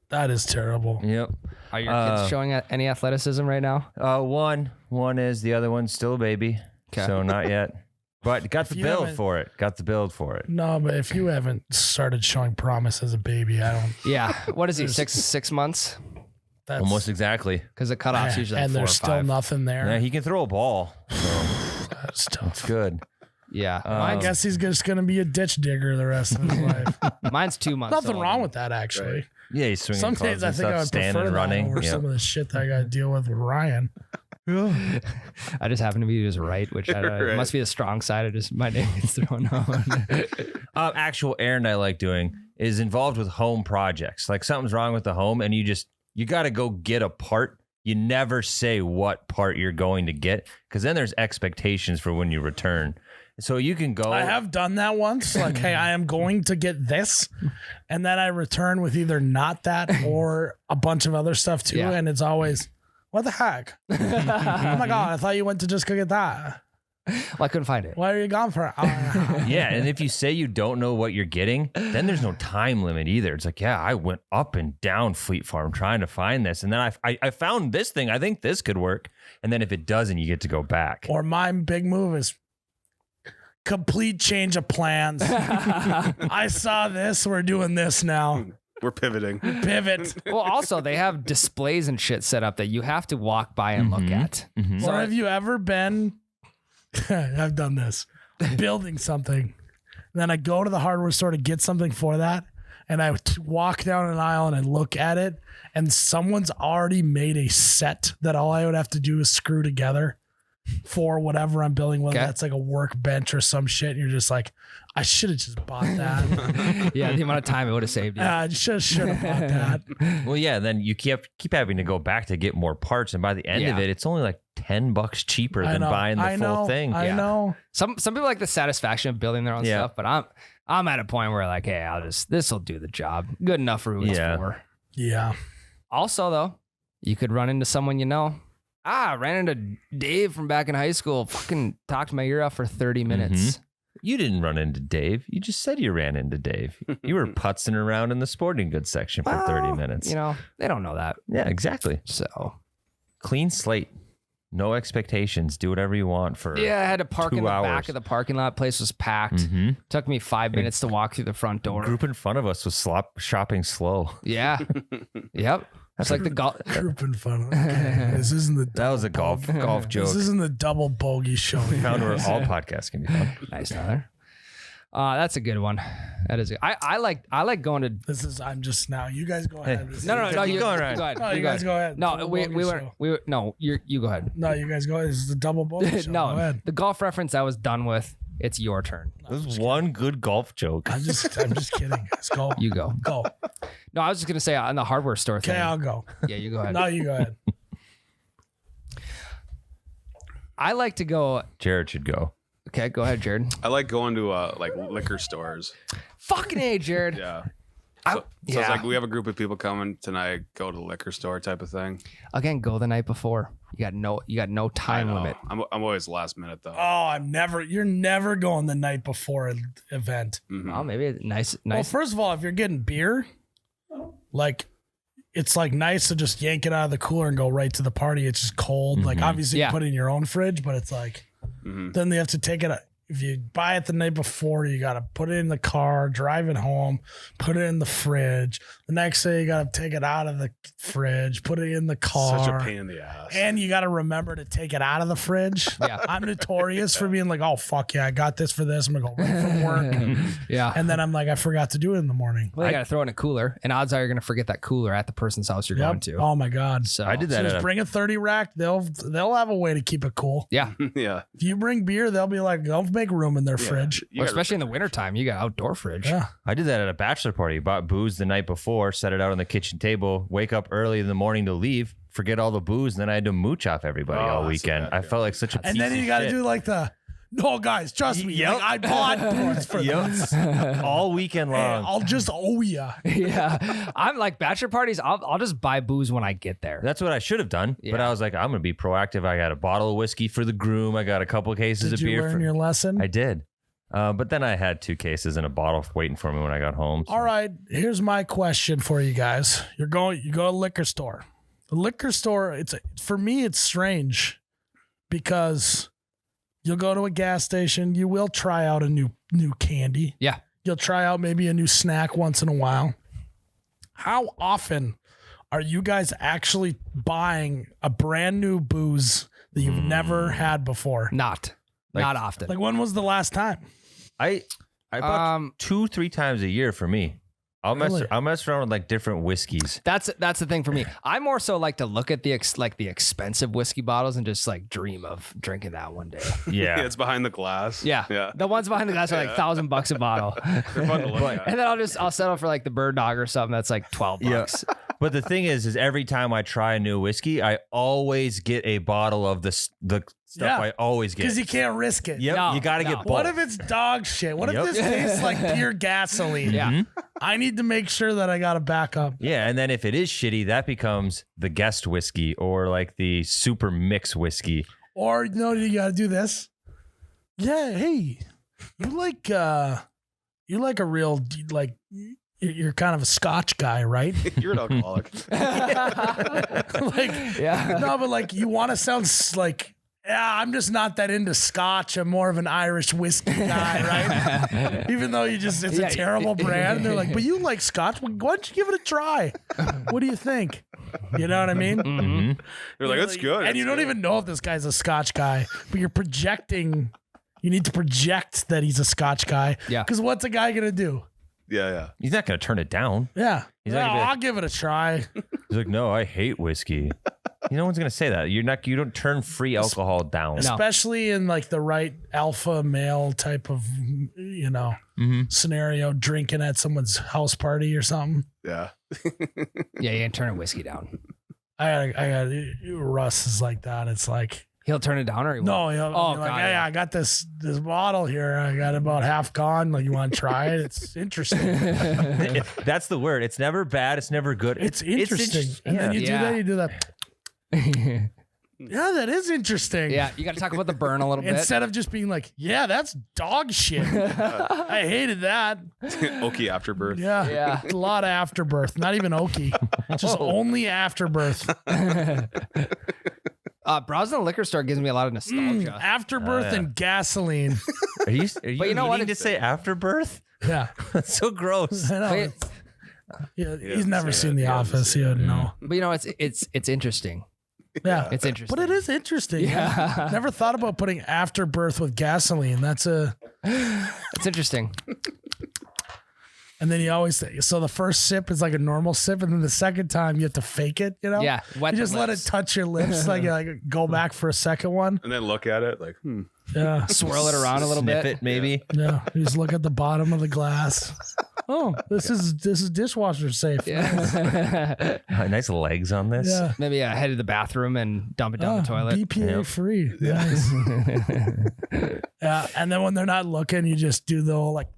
That is terrible. Yep. Are your kids showing any athleticism right now? One is, the other one's still a baby, 'Kay. so not yet. But got the you build haven't- for it. Got the build for it. No, but if you haven't started showing promise as a baby, I don't. Yeah. What is he? Six months? That's Almost exactly. Because the cutoff's usually like and 4 or there's 5. still nothing there. Yeah, he can throw a ball. So That's tough. good. Yeah. I guess he's just going to be a ditch digger the rest of his life. Mine's 2 months. Nothing old. wrong with that, actually. Yeah, he's swinging Some clubs days I and think I stuff, would standing, prefer that running. over Yep. some of the shit that I got to deal with Ryan. I just happen to be his right, which it Right. must be the strong side. Of just my name gets thrown out. Actual errand I like doing is involved with home projects. Like something's wrong with the home, and you got to go get a part. You never say what part you're going to get, because then there's expectations for when you return. So you can go. I have done that once. Like, hey, I am going to get this. And then I return with either not that or a bunch of other stuff too. Yeah. And it's always, what the heck? Oh my God, I thought you went to just go get that. I couldn't find it. Why are you gone for an hour and a half? Yeah, and if you say you don't know what you're getting, then there's no time limit either. It's like, yeah, I went up and down Fleet Farm trying to find this, and then I found this thing. I think this could work, and then if it doesn't, you get to go back. Or my big move is complete change of plans. I saw this. We're doing this now. We're pivoting. Pivot. Well, also they have displays and shit set up that you have to walk by and look at. Mm-hmm. Or have you ever been? I've done this. Building something. Then I go to the hardware store to get something for that. And I walk down an aisle and I look at it. And someone's already made a set that all I would have to do is screw together for whatever I'm building, whether that's like a workbench or some shit. And you're just like, I should have just bought that. Yeah, the amount of time it would have saved you. I should have bought that. Well, yeah, then you keep having to go back to get more parts, and by the end of it, it's only like $10 cheaper than buying the full thing. I know. Some people like the satisfaction of building their own stuff, but I'm at a point where like, hey, this will do the job. Good enough for who it's for. Yeah. Also, though, you could run into someone you know. I ran into Dave from back in high school. Fucking talked my ear off for 30 minutes. Mm-hmm. You didn't run into Dave. You just said you ran into Dave. You were putzing around in the sporting goods section for 30 minutes. You know, they don't know that. Yeah, exactly. So clean slate. No expectations. Do whatever you want for I had to park 2 in the hours. back of the parking lot. Place was packed. Took me 5 minutes to walk through the front door. Group in front of us was shopping slow. Yeah. Yep. That's like the golf. Group in fun. Okay. This isn't the That was a golf joke. This isn't the double bogey show. Found where all podcasts can be found. Nice, Tyler. That's a good one. That is. I like going to. This is. I'm just now. You guys go ahead. No. Keep You going, go Ryan. ahead. No, you guys go ahead. No, Double we bogey were. show. No, you go ahead. No, you guys go ahead. This is the double bogey show. Go No, ahead. the golf reference I was done with. It's your turn. This was one good golf joke. I'm just kidding. Guys, go. You go. Go. No, I was just gonna say on the hardware store thing. Okay, I'll go. Yeah, you go ahead. No, you go ahead. I like to go. Jerrod should go. Okay, go ahead, Jerrod. I like going to like liquor stores. Fucking A, Jerrod. Yeah. I- So it's like we have a group of people coming tonight, go to the liquor store type of thing. Again, go the night before. You got no time I know. limit. I'm always last minute though. Oh, you're never going the night before an event. Mhm. Oh, maybe nice. Well, first of all, if you're getting beer, like it's like nice to just yank it out of the cooler and go right to the party. It's just cold. Like obviously you put it in your own fridge, but it's like then they have to take it. If you buy it the night before, you got to put it in the car, drive it home, put it in the fridge. The next day, you got to take it out of the fridge, put it in the car. Such a pain in the ass. And you got to remember to take it out of the fridge. Yeah. I'm notorious for being like, oh, fuck yeah, I got this for this. I'm going to go right from work. Yeah. And then I'm like, I forgot to do it in the morning. Well, you got to throw it in a cooler, and odds are you're going to forget that cooler at the person's house you're going to. Oh, my God. So I did So that. just bring a 30 rack. They'll have a way to keep it cool. Yeah. Yeah. If you bring beer, they'll be like, they'll make room in their fridge. You Or gotta- especially in the wintertime, you got outdoor fridge. Yeah. I did that at a bachelor party. Bought booze the night before, set it out on the kitchen table, wake up early in the morning to leave, forget all the booze, and then I had to mooch off everybody Oh, all that's a weekend. bad I feeling. felt like such a And piece then you of got to shit. do like no, guys, trust me. Yep. Like, I bought booze for this. all weekend Hey, long. I'll just owe ya. Yeah. I'm like bachelor parties. I'll just buy booze when I get there. That's what I should have done. But Yeah. I was like, I'm going to be proactive. I got a bottle of whiskey for the groom. I got a couple cases Did of you beer. learn For, your lesson? I did. But then I had 2 cases and a bottle waiting for me when I got home. so- All right, here's my question for you guys. You go to a liquor store. The liquor store, for me, it's strange because you'll go to a gas station, you will try out a new candy. Yeah. You'll try out maybe a new snack once in a while. How often are you guys actually buying a brand new booze that you've never had before? Not often. Like, when was the last time? I bought 2-3 times a year for me. I'll Really? mess around with like different whiskeys. That's the thing for me. I more so like to look at the expensive whiskey bottles and just like dream of drinking that one day. Yeah, Yeah. it's behind the glass. Yeah. Yeah. The ones behind the glass are like $1,000 a bottle. They're fun to look at. And then I'll settle for like the Bird Dog or something that's like $12. But the thing is every time I try a new whiskey, I always get a bottle of the stuff Yeah. I always get. Because you can't risk it. Yep, No, you got to no. get both. What if it's dog shit? What Yep. if this tastes like pure gasoline? Yeah. I need to make sure that I got a backup. Yeah, and then if it is shitty, that becomes the guest whiskey or like the super mix whiskey. Or, you got to do this. Yeah, hey, you like a real like. You're kind of a Scotch guy, right? You're an alcoholic. Like, Yeah. no, but like you want to sound like, yeah, I'm just not that into Scotch. I'm more of an Irish whiskey guy, right? Even though it's a terrible brand. And they're like, but you like Scotch? Well, why don't you give it a try? What do you think? You know what I mean? Mm-hmm. You're like, that's good. And you don't even know if this guy's a Scotch guy, but you're projecting. You need to project that he's a Scotch guy. Yeah. Because what's a guy going to do? Yeah. He's not going to turn it down. Yeah. He's Well, not gonna be like- I'll give it a try. He's like, no, I hate whiskey. No one's going to say that. You don't turn free alcohol down. No. Especially in like the right alpha male type of, scenario, drinking at someone's house party or something. Yeah. Yeah, you ain't turning whiskey down. I got Russ is like that. It's like, He'll turn it down or he won't? no, he'll Oh, be like, God, hey, yeah. I got this bottle here. I got about half gone. Like, you want to try it? It's interesting. That's the word. It's never bad. It's never good. It's interesting. And then you Yeah. do that. Yeah, that is interesting. Yeah, you got to talk about the burn a little bit. Instead of just being like, yeah, that's dog shit. I hated that. Okie afterbirth. Yeah. Yeah. A lot of afterbirth. Not even okie. Just only afterbirth. Browsing the liquor store gives me a lot of nostalgia. Afterbirth yeah. and gasoline. Are you But you know what? meaning to say afterbirth? Yeah. That's so gross. I know. But, Yeah, Yeah, he's never say seen that. The Yeah, Office. He say wouldn't know. but you know, it's interesting. Yeah. It's interesting. But it is interesting. Yeah. Never thought about putting afterbirth with gasoline. It's interesting. And then you always say, so the first sip is like a normal sip, and then the second time you have to fake it, you know? Yeah, wet You the just let it lips. touch your lips, like go back for a second one. And then look at it like, Yeah. Swirl it around a little Sniff bit. it, maybe. Yeah. You just look at the bottom of the glass. Oh, this is dishwasher safe. Yeah. Nice legs on this. Yeah. Maybe head to the bathroom and dump it down the toilet. BPA Yep. free. Nice. Yeah. And then when they're not looking, you just do the whole like,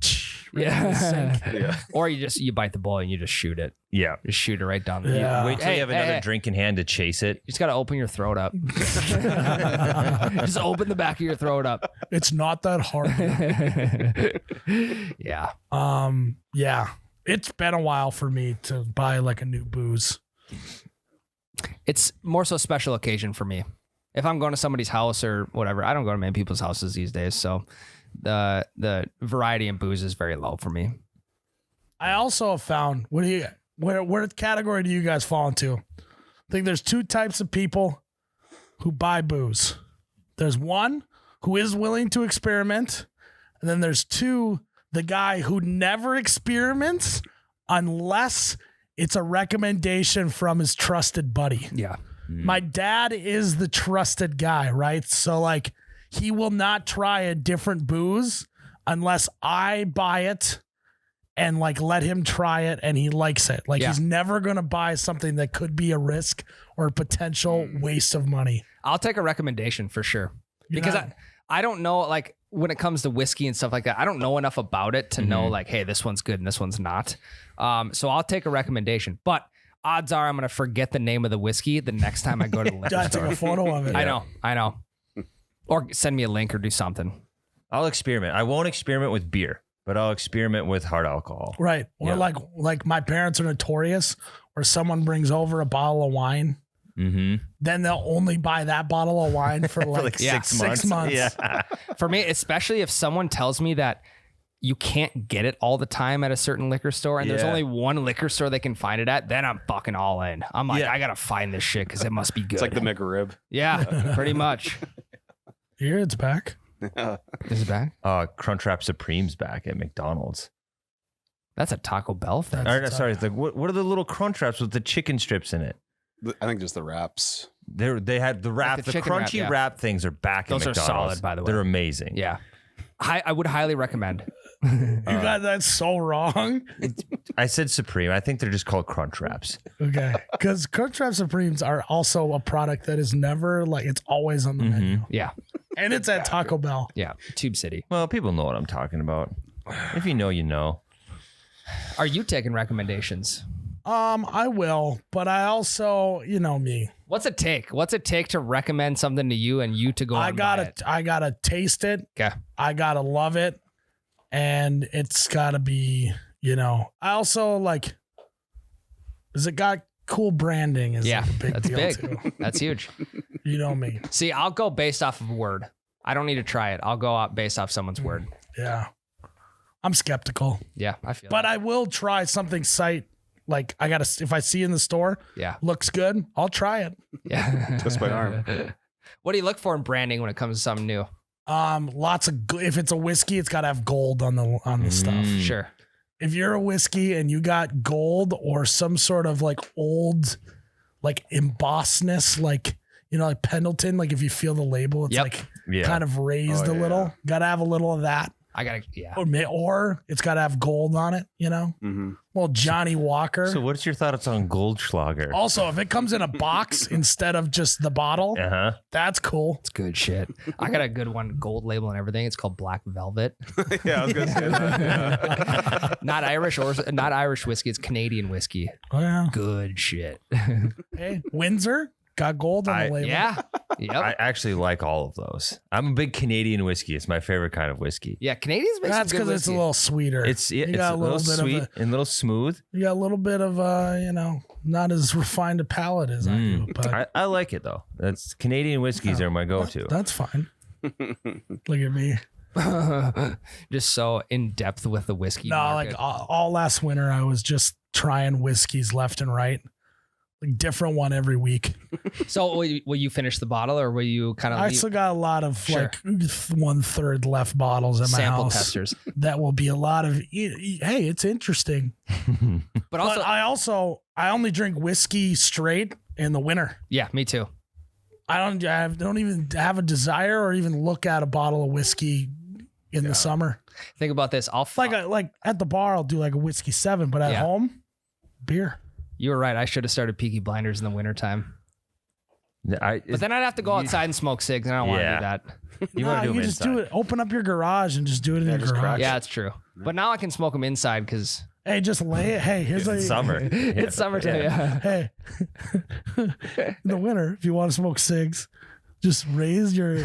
right in the sink. yeah. Or you bite the bullet and you just shoot it. Yeah. Just shoot it right down the Yeah. Wait till Hey, you have hey, another hey. drink in hand to chase it. You just got to open your throat up. Just open the back of your throat up. It's not that hard. Yeah. Yeah. It's been a while for me to buy like a new booze. It's more so special occasion for me. If I'm going to somebody's house or whatever, I don't go to many people's houses these days. So the variety in booze is very low for me. I also have found where category do you guys fall into? I think there's two types of people who buy booze. There's one who is willing to experiment, and then there's two, the guy who never experiments unless it's a recommendation from his trusted buddy. Yeah. My dad is the trusted guy, right? So like he will not try a different booze unless I buy it and like let him try it and he likes it. Like Yeah. he's never going to buy something that could be a risk or a potential waste of money. I'll take a recommendation for sure. You're Because not- I don't know, like when it comes to whiskey and stuff like that, I don't know enough about it to know like, hey, this one's good and this one's not. So I'll take a recommendation, but odds are I'm going to forget the name of the whiskey the next time I go to the liquor Gotta take store. a photo of it. I know. Or send me a link or do something. I'll experiment. I won't experiment with beer, but I'll experiment with hard alcohol. Right. Or Yeah. like my parents are notorious where someone brings over a bottle of wine. Mm-hmm. Then they'll only buy that bottle of wine for like, Yeah. 6 months. Yeah. For me, especially if someone tells me that you can't get it all the time at a certain liquor store and there's Yeah. only one liquor store they can find it at, then I'm fucking all in. I'm like, Yeah. I got to find this shit because it must be good. It's like the McRib. Yeah, pretty much. Here it's back. Is it back? Crunchwrap Supreme's back at McDonald's. That's a Taco Bell thing. That's- Or, no, sorry, what are the little Crunchwraps with the chicken strips in it? I think just the wraps. They had the wrap, the the chicken wrap, crunchy yeah. wrap things are back Those at are McDonald's. solid, by the way. They're amazing. Yeah. I would highly recommend. You got that so wrong. I said Supreme. I think they're just called Crunch Wraps. Okay. Because Crunchwrap Supremes are also a product that is never like, it's always on the menu. Yeah. And it's at Taco Bell. Yeah. Tube City. Well, people know what I'm talking about. If you know, you know. Are you taking recommendations? I will, but I also, you know me. What's it take? What's it take to recommend something to you and you to go? I gotta taste it. Okay. I gotta love it, and it's gotta be, you know. I also like. Is it got cool branding? Is Yeah, like a big that's deal big. too. That's huge. You know me. See, I'll go based off of word. I don't need to try it. I'll go out based off someone's word. Yeah, I'm skeptical, Yeah, I feel. but I will try something sight. Like I gotta, if I see in the store, yeah, looks good, I'll try it. yeah. Twist my arm. What do you look for in branding when it comes to something new? Lots of. If it's a whiskey, it's gotta have gold on the stuff. Sure. If you're a whiskey and you got gold or some sort of like old, like embossedness, like, you know, like Pendleton, like if you feel the label, it's Yep. like Yeah. kind of raised a little. Gotta have a little of that. I gotta. Yeah. Or it's gotta have gold on it, you know? Mm-hmm. Well, Johnny Walker. So what's your thoughts on Goldschlager? Also, if it comes in a box instead of just the bottle, Uh-huh. that's cool. It's good shit. I got a good one, gold label and everything. It's called Black Velvet. Yeah, I was gonna say that. Yeah. Not Irish whiskey. It's Canadian whiskey. Oh, yeah. Good shit. Hey, Windsor got gold on the label. Yeah. Yep. I actually like all of those. I'm a big Canadian whiskey. It's my favorite kind of whiskey. Yeah. Canadians make That's some good because it's a whiskey. little sweeter. It's You it's got a little sweet and a little smooth. You got a little bit of, you know, not as refined a palate as I do, but I like it though. That's Canadian whiskeys are my go-to. that's fine. Look at me. Just so in depth with the whiskey. No, market. like all last winter, I was just trying whiskeys left and right, like different one every week. So will you finish the bottle or will you kind of I still got a lot of Sure. like 1/3 left bottles at my sample house. testers? That will be a lot of. Hey, it's interesting. But also, I only drink whiskey straight in the winter. yeah, me too. I don't even have a desire or even look at a bottle of whiskey in the summer. Think about this. Like at the bar, I'll do like a whiskey 7, but at Yeah. home, beer. You were right. I should have started Peaky Blinders in the wintertime. But then I'd have to go outside and smoke cigs, and I don't want to Yeah. do that. You want to do them you just inside. do it. Open up your garage and just do it in your just garage. crack Yeah, it's true. But now I can smoke them inside because Hey, just lay it. Hey, here's a Summer. it's summertime. Yeah. Hey, in the winter, if you want to smoke cigs, just raise your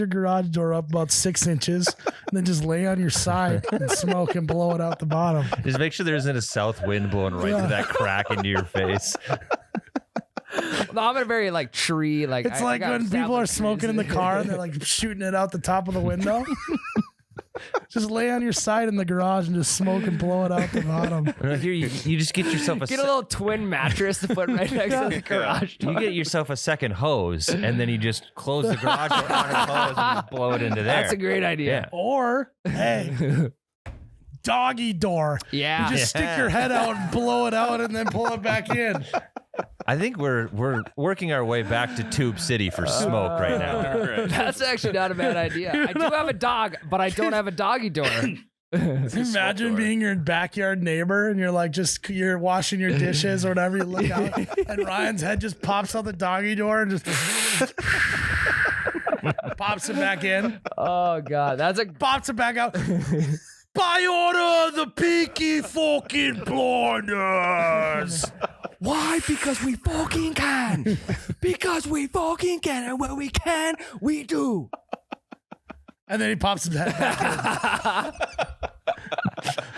garage door up about 6 inches, and then just lay on your side and smoke and blow it out the bottom. Just make sure there isn't a south wind blowing right through that crack into your face. No, I'm in a very like tree. Like It's I like got when people are established smoking in the trees. car and they're like shooting it out the top of the window. Just lay on your side in the garage and just smoke and blow it out the bottom. Here you just get yourself Get a little twin mattress to put right next to the garage door. you get yourself a second hose, and then you just close the garage door on a hose and just blow it into there. That's a great idea. Or, hey, doggy door. Yeah. You just stick your head out and blow it out and then pull it back in. I think we're working our way back to Tube City for smoke right now. That's actually not a bad idea. I do have a dog, but I don't have a doggy door. Imagine being your backyard neighbor and you're like you're washing your dishes or whatever. You look out and Ryan's head just pops out the doggy door and just pops it back in. Oh God, that's a Pops it back out. By order of the Peaky fucking Blinders. why? Because we fucking can. Because we fucking can, and when we can, we do. And then he pops his head back in.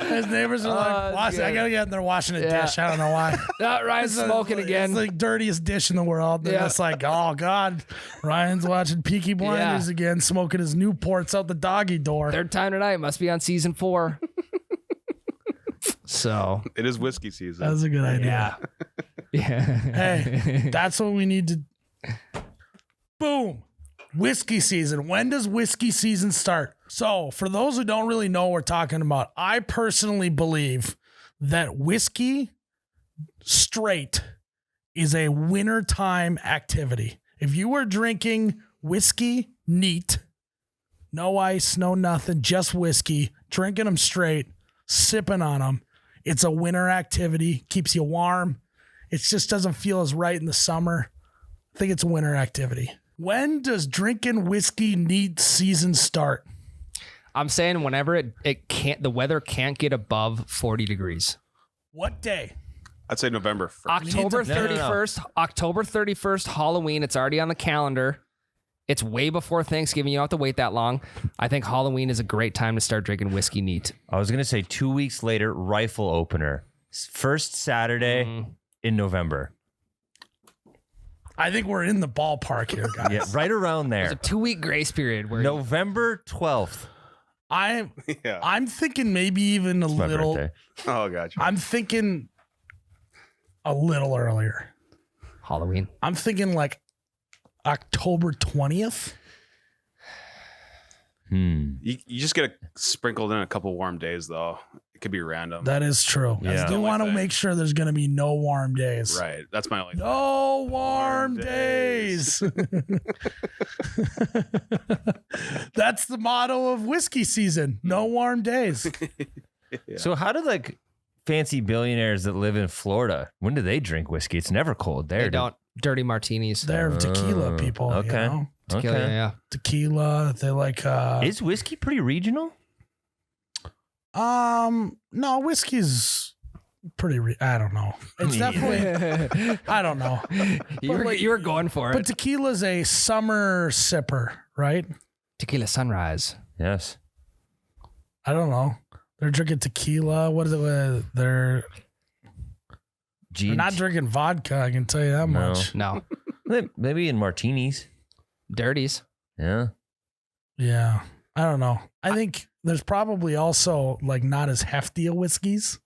His neighbors are like, I gotta get in there washing a dish. I don't know why. Ryan's smoking again. It's the dirtiest dish in the world. They're Yeah. just like, oh God, Ryan's watching Peaky Blinders again, smoking his Newports out the doggy door. Third time tonight. Must be on season 4. So It is whiskey season. That's a good idea. yeah. Hey, that's what we need to. Boom. Whiskey season. When does whiskey season start? So, for those who don't really know what we're talking about, I personally believe that whiskey straight is a wintertime activity. If you were drinking whiskey neat, no ice, no nothing, just whiskey, drinking them straight, sipping on them, it's a winter activity, keeps you warm. It just doesn't feel as right in the summer. I think it's a winter activity. When does drinking whiskey neat season start? I'm saying whenever it can't, the weather can't get above 40 degrees. What day? I'd say November 1st. October No, 31st. October 31st, Halloween. It's already on the calendar. It's way before Thanksgiving. You don't have to wait that long. I think Halloween is a great time to start drinking whiskey neat. I was going to say 2 weeks later, rifle opener. First Saturday in November. I think we're in the ballpark here, guys. Yeah, right around There's there. a 2-week grace period where November 12th. Yeah. I'm thinking maybe even a It's my little. birthday. Oh, gotcha. I'm thinking a little earlier. Halloween. I'm thinking like October 20th. You just get sprinkled in a couple warm days, though. It could be random. That is true. Yeah. I do want to make sure there's going to be no warm days. Right. That's my only. No warm Warm days. That's the motto of whiskey season. No warm days. Yeah. So how do like fancy billionaires that live in Florida, when do they drink whiskey? It's never cold there. They don't. Dirty martinis. They're tequila people. Okay. You know? Tequila, Okay. yeah. Tequila. They like. Is whiskey pretty regional? No, whiskey's pretty. I don't know. It's definitely. I don't know. You were going for But it. tequila's a summer sipper, right? Tequila sunrise. Yes. I don't know. They're drinking tequila. What is it? They're not drinking vodka. I can tell you that No. much. No. Maybe in martinis. Dirties. Yeah. Yeah, I don't know. I think there's probably also like not as hefty a whiskeys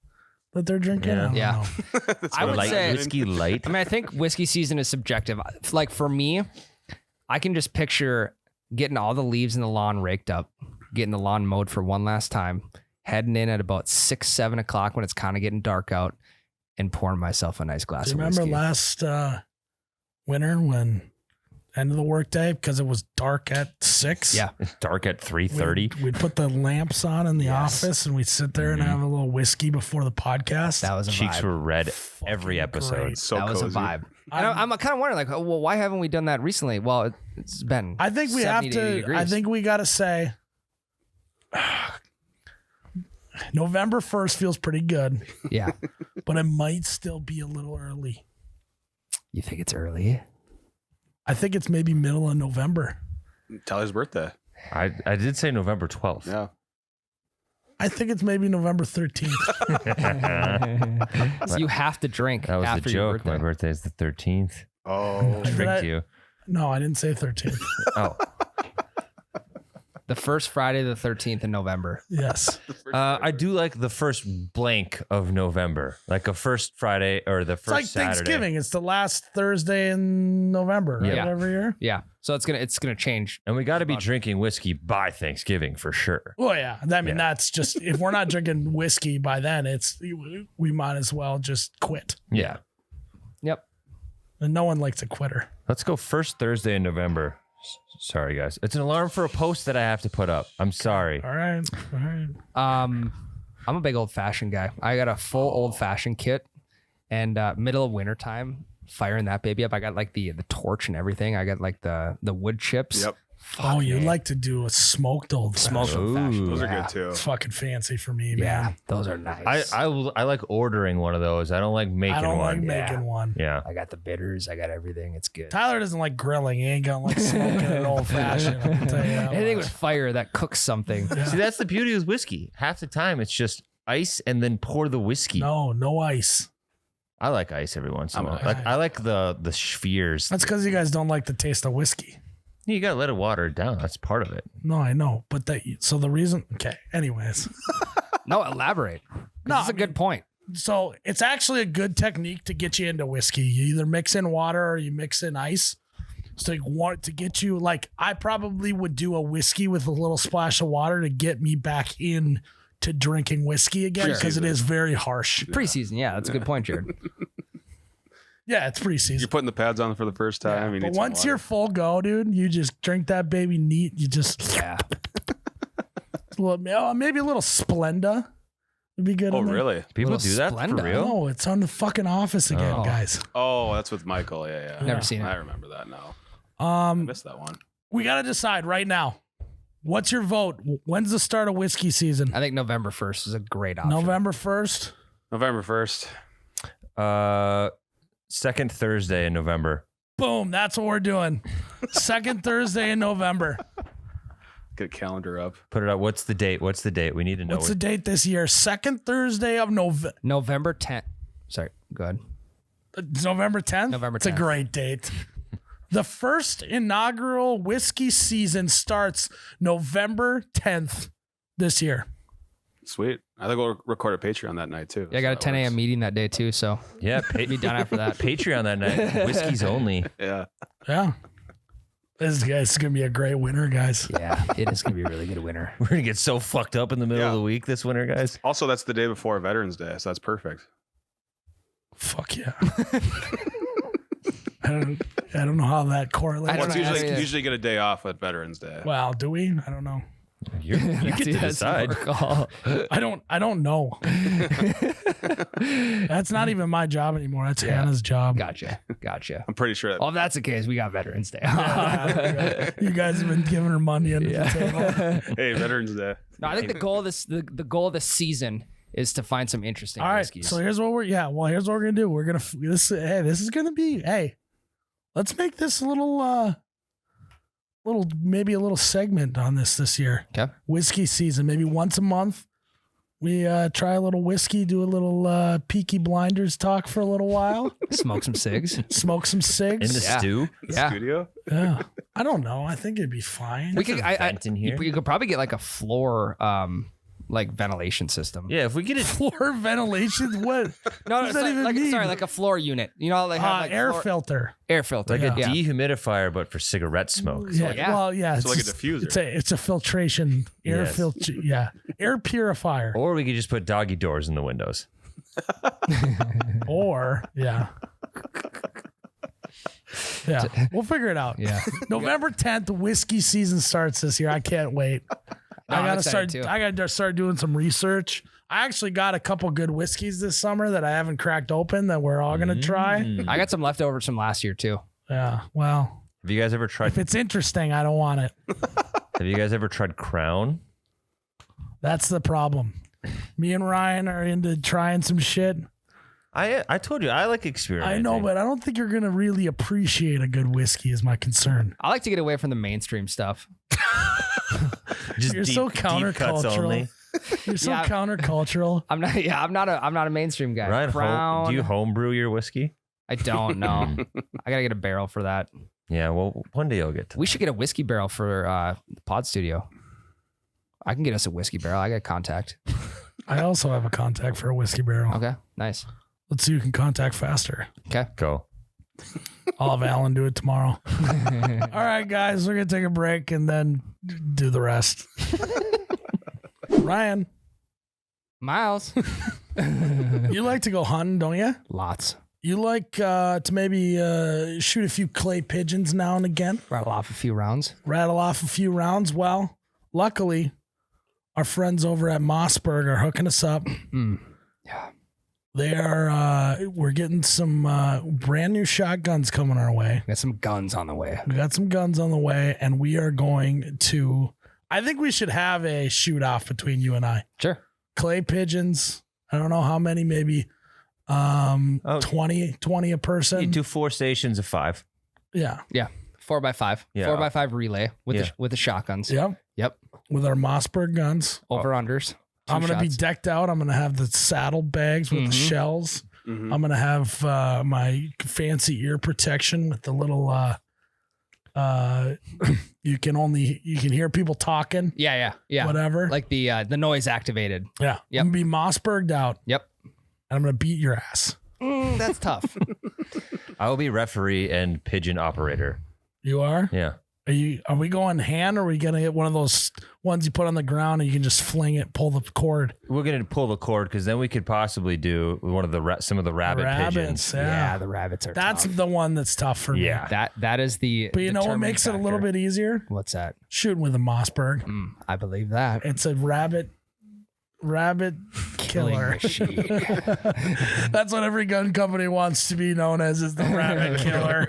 that they're drinking. Yeah. I don't Yeah. know. I would Light say whiskey light. I mean, I think whiskey season is subjective. Like for me, I can just picture getting all the leaves in the lawn raked up, getting the lawn mowed for one last time, heading in at about 6, 7 o'clock when it's kind of getting dark out, and pouring myself a nice glass Do you of remember whiskey. last winter when end of the workday because it was dark at 6? Yeah. It's dark at 3:30. We'd put the lamps on in the Yes. office and we'd sit there and have a little whiskey before the podcast. That was a Cheeks vibe. were red Fucking every episode. great. So That was cozy. a vibe. I'm kind of wondering, like, oh, well, why haven't we done that recently? Well, it's been. I think we have 70 to 80 to. degrees. I think we got to say, November 1st feels pretty good, Yeah. but it might still be a little early. You think it's early? I think it's maybe middle of November. Tyler's birthday. I did say November 12th. Yeah. I think it's maybe November 13th. So you have to drink That was after the your joke. birthday. My birthday is the 13th. Oh. Tricked I- you. No, I didn't say 13th. Oh. The first Friday, the 13th in November. Yes. I do like the first blank of November, like a first Friday or the It's first like Saturday. Thanksgiving. It's the last Thursday in November, right? Yeah. Every year. Yeah. So it's gonna change. And we got to be drinking whiskey by Thanksgiving for sure. Well, yeah. I mean, Yeah. that's just, if we're not drinking whiskey by then, we might as well just quit. Yeah. Yep. And no one likes a quitter. Let's go first Thursday in November. Sorry, guys. It's an alarm for a post that I have to put up. I'm sorry. All right. All right. I'm a big old fashioned guy. I got a full old fashioned kit, and middle of winter time, firing that baby up. I got like the torch and everything. I got like the wood chips. Yep. Oh, you'd like to do a smoked old Smoked fashioned. old fashioned. Those yeah. are good too. It's fucking fancy for me, Yeah, man. those are nice. I like ordering one of those. I don't like making I don't like one. making one. Yeah. I got the bitters. I got everything. It's good. Tyler doesn't like grilling. He ain't gonna like smoking an old fashioned. I can tell you that Anything much. with fire that cooks something. See, that's the beauty with whiskey. Half the time it's just ice and then pour the whiskey. No ice. I like ice every once in a I'm while. a- Like I like the spheres. That's because you guys don't like the taste of whiskey. You gotta let it water it down. That's part of it. No, I know, but so the reason. Okay. Anyways, No, elaborate. No, That's a I good point. so it's actually a good technique to get you into whiskey. You either mix in water or you mix in ice. So you want to get you like I probably would do a whiskey with a little splash of water to get me back in to drinking whiskey again because it is very harsh. Preseason. Yeah, that's a good point, Jerrod. Yeah, it's pre-season. You're putting the pads on for the first time. You But need some once water. you're full go, dude, you just drink that baby neat. You just Yeah. maybe a little Splenda would be good. Oh, in there. really? People Little do that Splenda. for real? No, it's on the fucking Office again, Oh. guys. Oh, that's with Michael. Yeah. Never seen I it. remember that now. I missed that one. We got to decide right now. What's your vote? When's the start of whiskey season? I think November 1st is a great option. November 1st. November 1st. Second Thursday in November. Boom. That's what we're doing. Second Thursday in November. Get a calendar up. Put it up. What's the date? We need to know. What's the date this year? Second Thursday of November 10th. Sorry, go ahead. It's November 10th? November It's a 10th. great date. The first inaugural whiskey season starts November 10th this year. Sweet. I think we'll record a Patreon that night too. Yeah, I got a 10 a.m. meeting that day too, so Yeah, be done after that. Patreon that night. Whiskey's only. Yeah. Yeah. This is going to be a great winter, guys. Yeah, it is gonna be a really good winter. We're gonna get so fucked up in the middle of the week this winter, guys. Also, that's the day before Veterans Day, so that's perfect. Fuck yeah. I don't know how that correlates. Well, don't it's know. usually get a day off at Veterans Day. Well, do we? I don't know. You get to decide. I don't know. That's not even my job anymore. That's Hannah's job. Gotcha. I'm pretty sure that Well, if that's the case, we got Veterans Day. You guys have been giving her money under the table. hey, Veterans Day. No, I think the goal of this the goal of this season is to find some interesting All right. whiskeys. So here's what we're gonna do. We're gonna this is gonna be let's make this a little maybe a little segment on this year. Okay. Whiskey season, maybe once a month. We try a little whiskey, do a little Peaky Blinders talk for a little while, Smoke some cigs. smoke some In cigs. the stew. Yeah. Studio. Yeah. I don't know. I think it'd be fine. We could vent in here. You could probably get like a floor like ventilation system. Yeah, if we get it. Floor ventilation. What? No, What does that even mean? like a floor unit. You know, like, have, like Air floor- filter. air filter. Like a yeah. dehumidifier, but for cigarette smoke. Yeah. yeah. Well, yeah. So like a just- diffuser. It's a filtration. Air Yes. filter. Yeah. Air purifier. Or we could just put doggy doors in the windows. Or yeah. Yeah. We'll figure it out. Yeah. November 10th, whiskey season starts this year. I can't wait. No, I'm I excited too. gotta start doing some research. I actually got a couple good whiskeys this summer that I haven't cracked open that we're all gonna try. I got some leftovers from last year too. Yeah. Well, Have you guys ever tried? if it's interesting, I don't want it. Have you guys ever tried Crown? That's the problem. Me and Ryan are into trying some shit. I told you I like experimenting. I know, but I don't think you're gonna really appreciate a good whiskey. Is my concern. I like to get away from the mainstream stuff. just You're deep, so deep cuts countercultural. only. You're so Yeah. countercultural. I'm not a mainstream guy. Ryan, Crown. do you homebrew your whiskey? I don't know. I gotta get a barrel for that. Yeah, well, one day you'll get to. We should get a whiskey barrel for the pod studio. I can get us a whiskey barrel. I got contact. I also have a contact for a whiskey barrel. Okay, nice. Let's see who can contact faster. Okay. Go. I'll have Alan do it tomorrow. All right, guys, we're gonna take a break and then do the rest. Ryan, Myles. you like to go hunting, don't you? Lots. You like to maybe shoot a few clay pigeons now and again, Rattle off a few rounds. rattle off a few rounds. Well, luckily, our friends over at Mossberg are hooking us up. Yeah. They are. We're getting some brand new shotguns coming our way. Got some guns on the way. We got some guns on the way, and we are going to. I think we should have a shoot off between you and I. Sure. Clay pigeons. I don't know how many. Maybe 20 a person. You do 4 stations of 5. Yeah. Yeah. 4x5. Yeah. 4x5 relay with the shotguns. Yep. Yep. With our Mossberg guns. Over unders. I'm going to be shots. decked out. I'm going to have the saddle bags with the shells. Mhm. I'm going to have my fancy ear protection with the little you can hear people talking, Yeah. whatever. Like the noise activated. Yeah. Yep. I'm going to be Mossberged out. Yep. And I'm going to beat your ass. That's tough. I will be referee and pigeon operator. You are? Yeah. Are we going hand or are we going to get one of those ones you put on the ground and you can just fling it, pull the cord? We're going to pull the cord because then we could possibly do one of some of the rabbit pigeons. Yeah. the rabbits are That's tough. the one that's tough for me. Yeah. That is the But you know what determining makes it a little factor. bit easier? What's that? Shooting with a Mossberg. I believe that. It's a rabbit Rabbit Killer. machine. That's what every gun company wants to be known as, is the Rabbit Killer.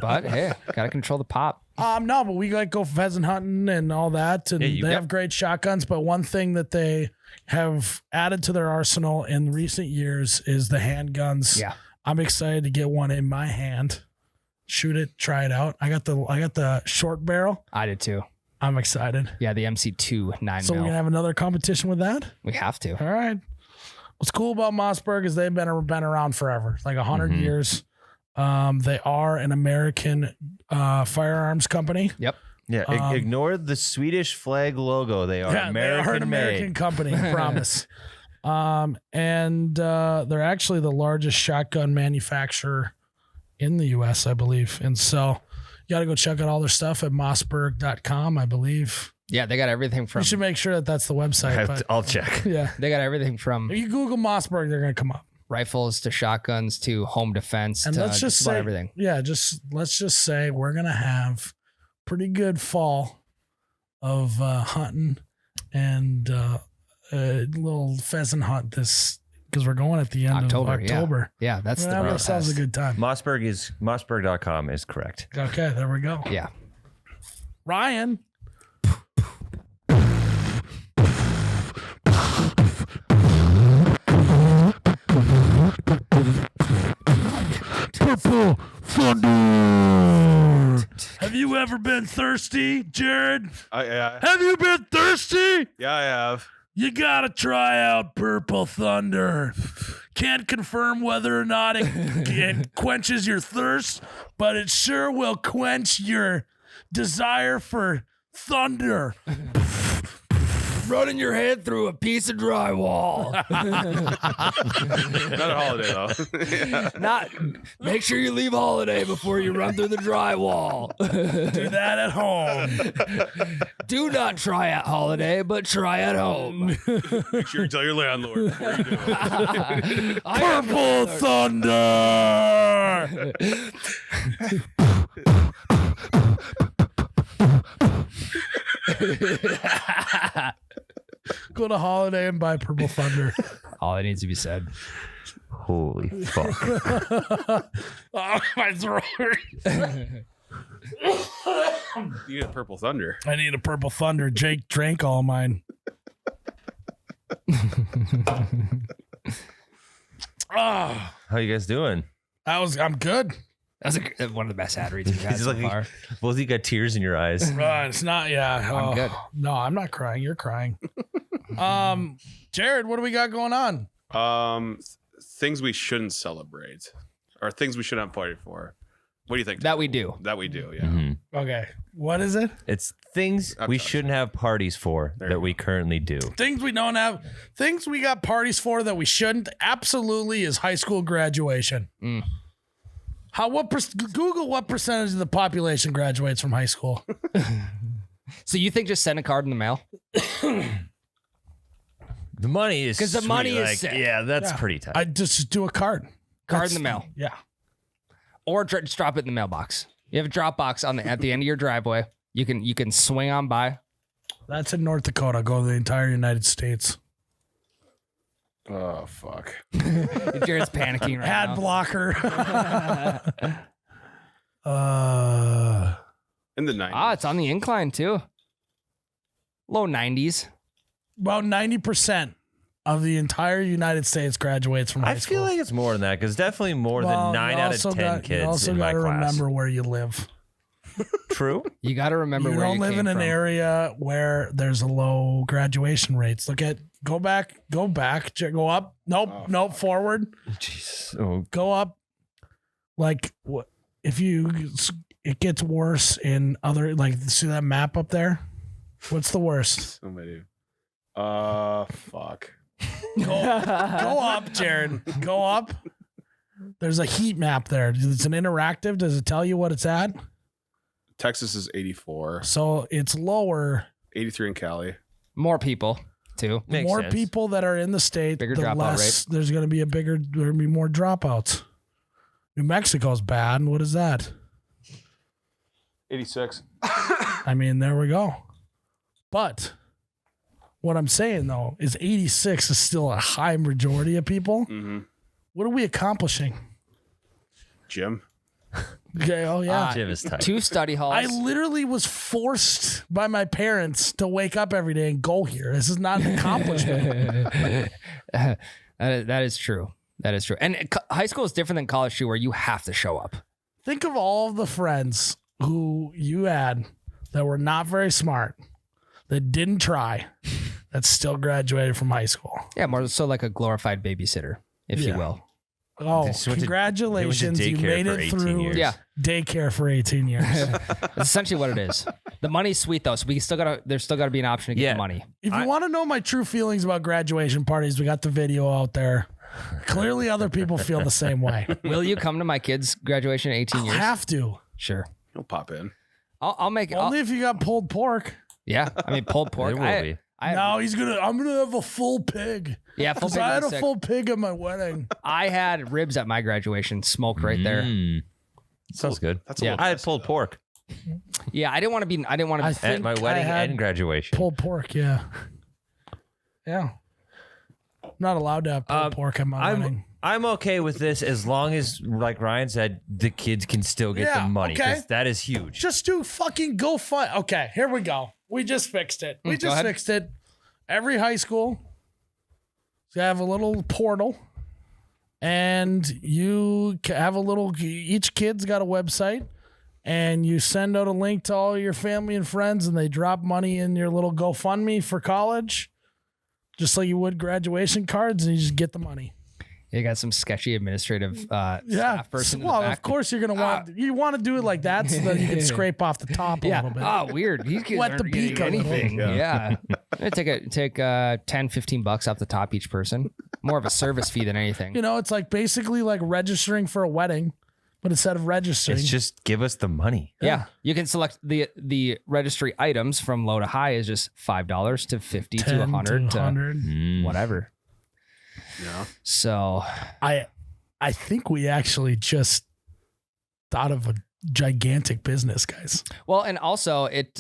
But hey, gotta control the pop. No, but we like go pheasant hunting and all that, and they have great shotguns. But one thing that they have added to their arsenal in recent years is the handguns. Yeah. I'm excited to get one in my hand, shoot it, try it out. I got the short barrel. I did too. I'm excited. Yeah, the MC2 9 So we're mil. gonna have another competition with that. We have to. All right. What's cool about Mossberg is they've been around forever, like 100 years. They are an American firearms company. Yep. Yeah, ignore the Swedish flag logo. They are American they are an American made. company, I promise. And they're actually the largest shotgun manufacturer in the U.S., I believe. And so you got to go check out all their stuff at mossberg.com, I believe. Yeah, they got everything from. You should make sure that that's the website. But, I'll check. yeah. They got everything from If you Google Mossberg, they're going to come up. rifles to shotguns to home defense And to let's just about say everything. Yeah, let's just say we're going to have pretty good fall of hunting and a little pheasant hunt this, because we're going at the end of October. Yeah, that's We're the gonna have real ourselves a test. good time. Mossberg.com is correct. Okay, there we go. Yeah. Ryan. Purple Thunder. Have you ever been thirsty, Jerrod? Yeah, Have you been thirsty? I have. You gotta try out Purple Thunder. Can't confirm whether or not it quenches your thirst, but it sure will quench your desire for thunder. Running your head through a piece of drywall. Not a holiday though. Yeah. Not. Make sure you leave holiday before you run through the drywall. Do that at home. Do not try at holiday, but try at home. Make sure you tell your landlord before you do it. Purple Thunder. Go to Holiday and buy Purple Thunder. All that needs to be said. Holy fuck. Oh, my throat. You get Purple Thunder. I need a Purple Thunder. Jake drank all mine. Oh, How you guys doing? I'm good. That's one of the best ad reads we've had He's so looking- far. Both of you got tears in your eyes. It's not. Yeah, I'm good. No, I'm not crying. You're crying. Jerrod, what do we got going on? Things we shouldn't celebrate, or things we shouldn't party for. What do you think? That we do. That we do. Yeah. Mhm. Okay, what is it? It's things we shouldn't have parties for There you that we currently do. Things we don't have. Things we got parties for that we shouldn't. Absolutely, is high school graduation. Mm. Google what percentage of the population graduates from high school. So you think just send a card in the mail? The money is 'Cause the sweet, money is like, sick. Yeah, that's Yeah. pretty tight. I just do a card. Card in the mail. Yeah. Or just drop it in the mailbox. You have a drop box at the end of your driveway. You can swing on by. That's in North Dakota. Go to the entire United States. Oh fuck. Jared's panicking right Ad now. blocker. In the 90s. It's on the incline too. Low 90s. About 90% of the entire United States graduates from high I school. feel like it's more than that because definitely more Well, than 9 you out also of 10 got- You kids also in got my to class. remember where you live. True. You got to remember You where don't you live came in an from. area where there's a low graduation rates. Go back, go up. Nope, forward. Jesus. Oh, Go up. Like what? If it gets worse in other, like, see that map up there? What's the worst? Somebody. Fuck. Go up, Jerrod. Go up. There's a heat map there. It's an interactive. Does it tell you what it's at? Texas is 84. So it's lower. 83 in Cali. More people too. makes More sense. people that are in the state, Bigger the dropout less there's going to be there's going to be more dropouts. New Mexico's bad. What is that? 86. I mean, there we go. But What I'm saying though is 86 is still a high majority of people. Mm-hmm. What are we accomplishing? Gym. Okay, oh yeah. Gym is tight. 2 study halls. I literally was forced by my parents to wake up every day and go here. This is not an accomplishment. That is true. That is true. And high school is different than college too, where you have to show up. Think of all of the friends who you had that were not very smart, that didn't try, that still graduated from high school. Yeah, more so like a glorified babysitter, if you Yeah. will. Oh, Just went to- congratulations. they You went to made daycare it for 18 through years. Yeah. daycare for 18 years. That's essentially what it is. The money's sweet though, so there's still gotta be an option to get Yeah. the money. If you want to know my true feelings about graduation parties, we got the video out there. Clearly other people feel the same way. Will you come to my kid's graduation in 18 I'll years? have to. Sure. He'll pop in. I'll make it. Only if you got pulled pork. Yeah, I mean pulled pork. There will be. No, I'm gonna have a full pig. Yeah, full Because pig I had would a be sick. full pig at my wedding. I had ribs at my graduation, smoked right there. Sounds good. That's a Yeah. little I had pulled pork Yeah, I didn't want to be. I didn't want to. I Be, at think my I wedding had and graduation. pulled pork, yeah. Yeah. Not allowed to have pulled pork at my wedding. I'm okay with this as long as, like Ryan said, the kids can still get Yeah, the money. okay. 'Cause that is huge. Just do fucking GoFund. Okay, here we go. We just fixed it. We go just ahead. fixed it. Every high school have a little portal, and you have a little. Each kid's got a website, and you send out a link to all your family and friends, and they drop money in your little GoFundMe for college, just like you would graduation cards, and you just get the money. you got some sketchy administrative Yeah. staff person. in the Well, back. of course you're gonna want you want to do it like that so that you can scrape off the top a Yeah. little bit. Oh, weird. These kids Wet aren't the getting beak a little. anything. Yeah. Take 10, 15 bucks off the top each person. More of a service fee than anything. You know, it's like basically like registering for a wedding, but instead of registering, It's just give us the money. Yeah. You can select the registry items from low to high is just $5 to 50 to 10 100 to 100. whatever. Yeah. So I think we actually just thought of a gigantic business, guys. well, and also it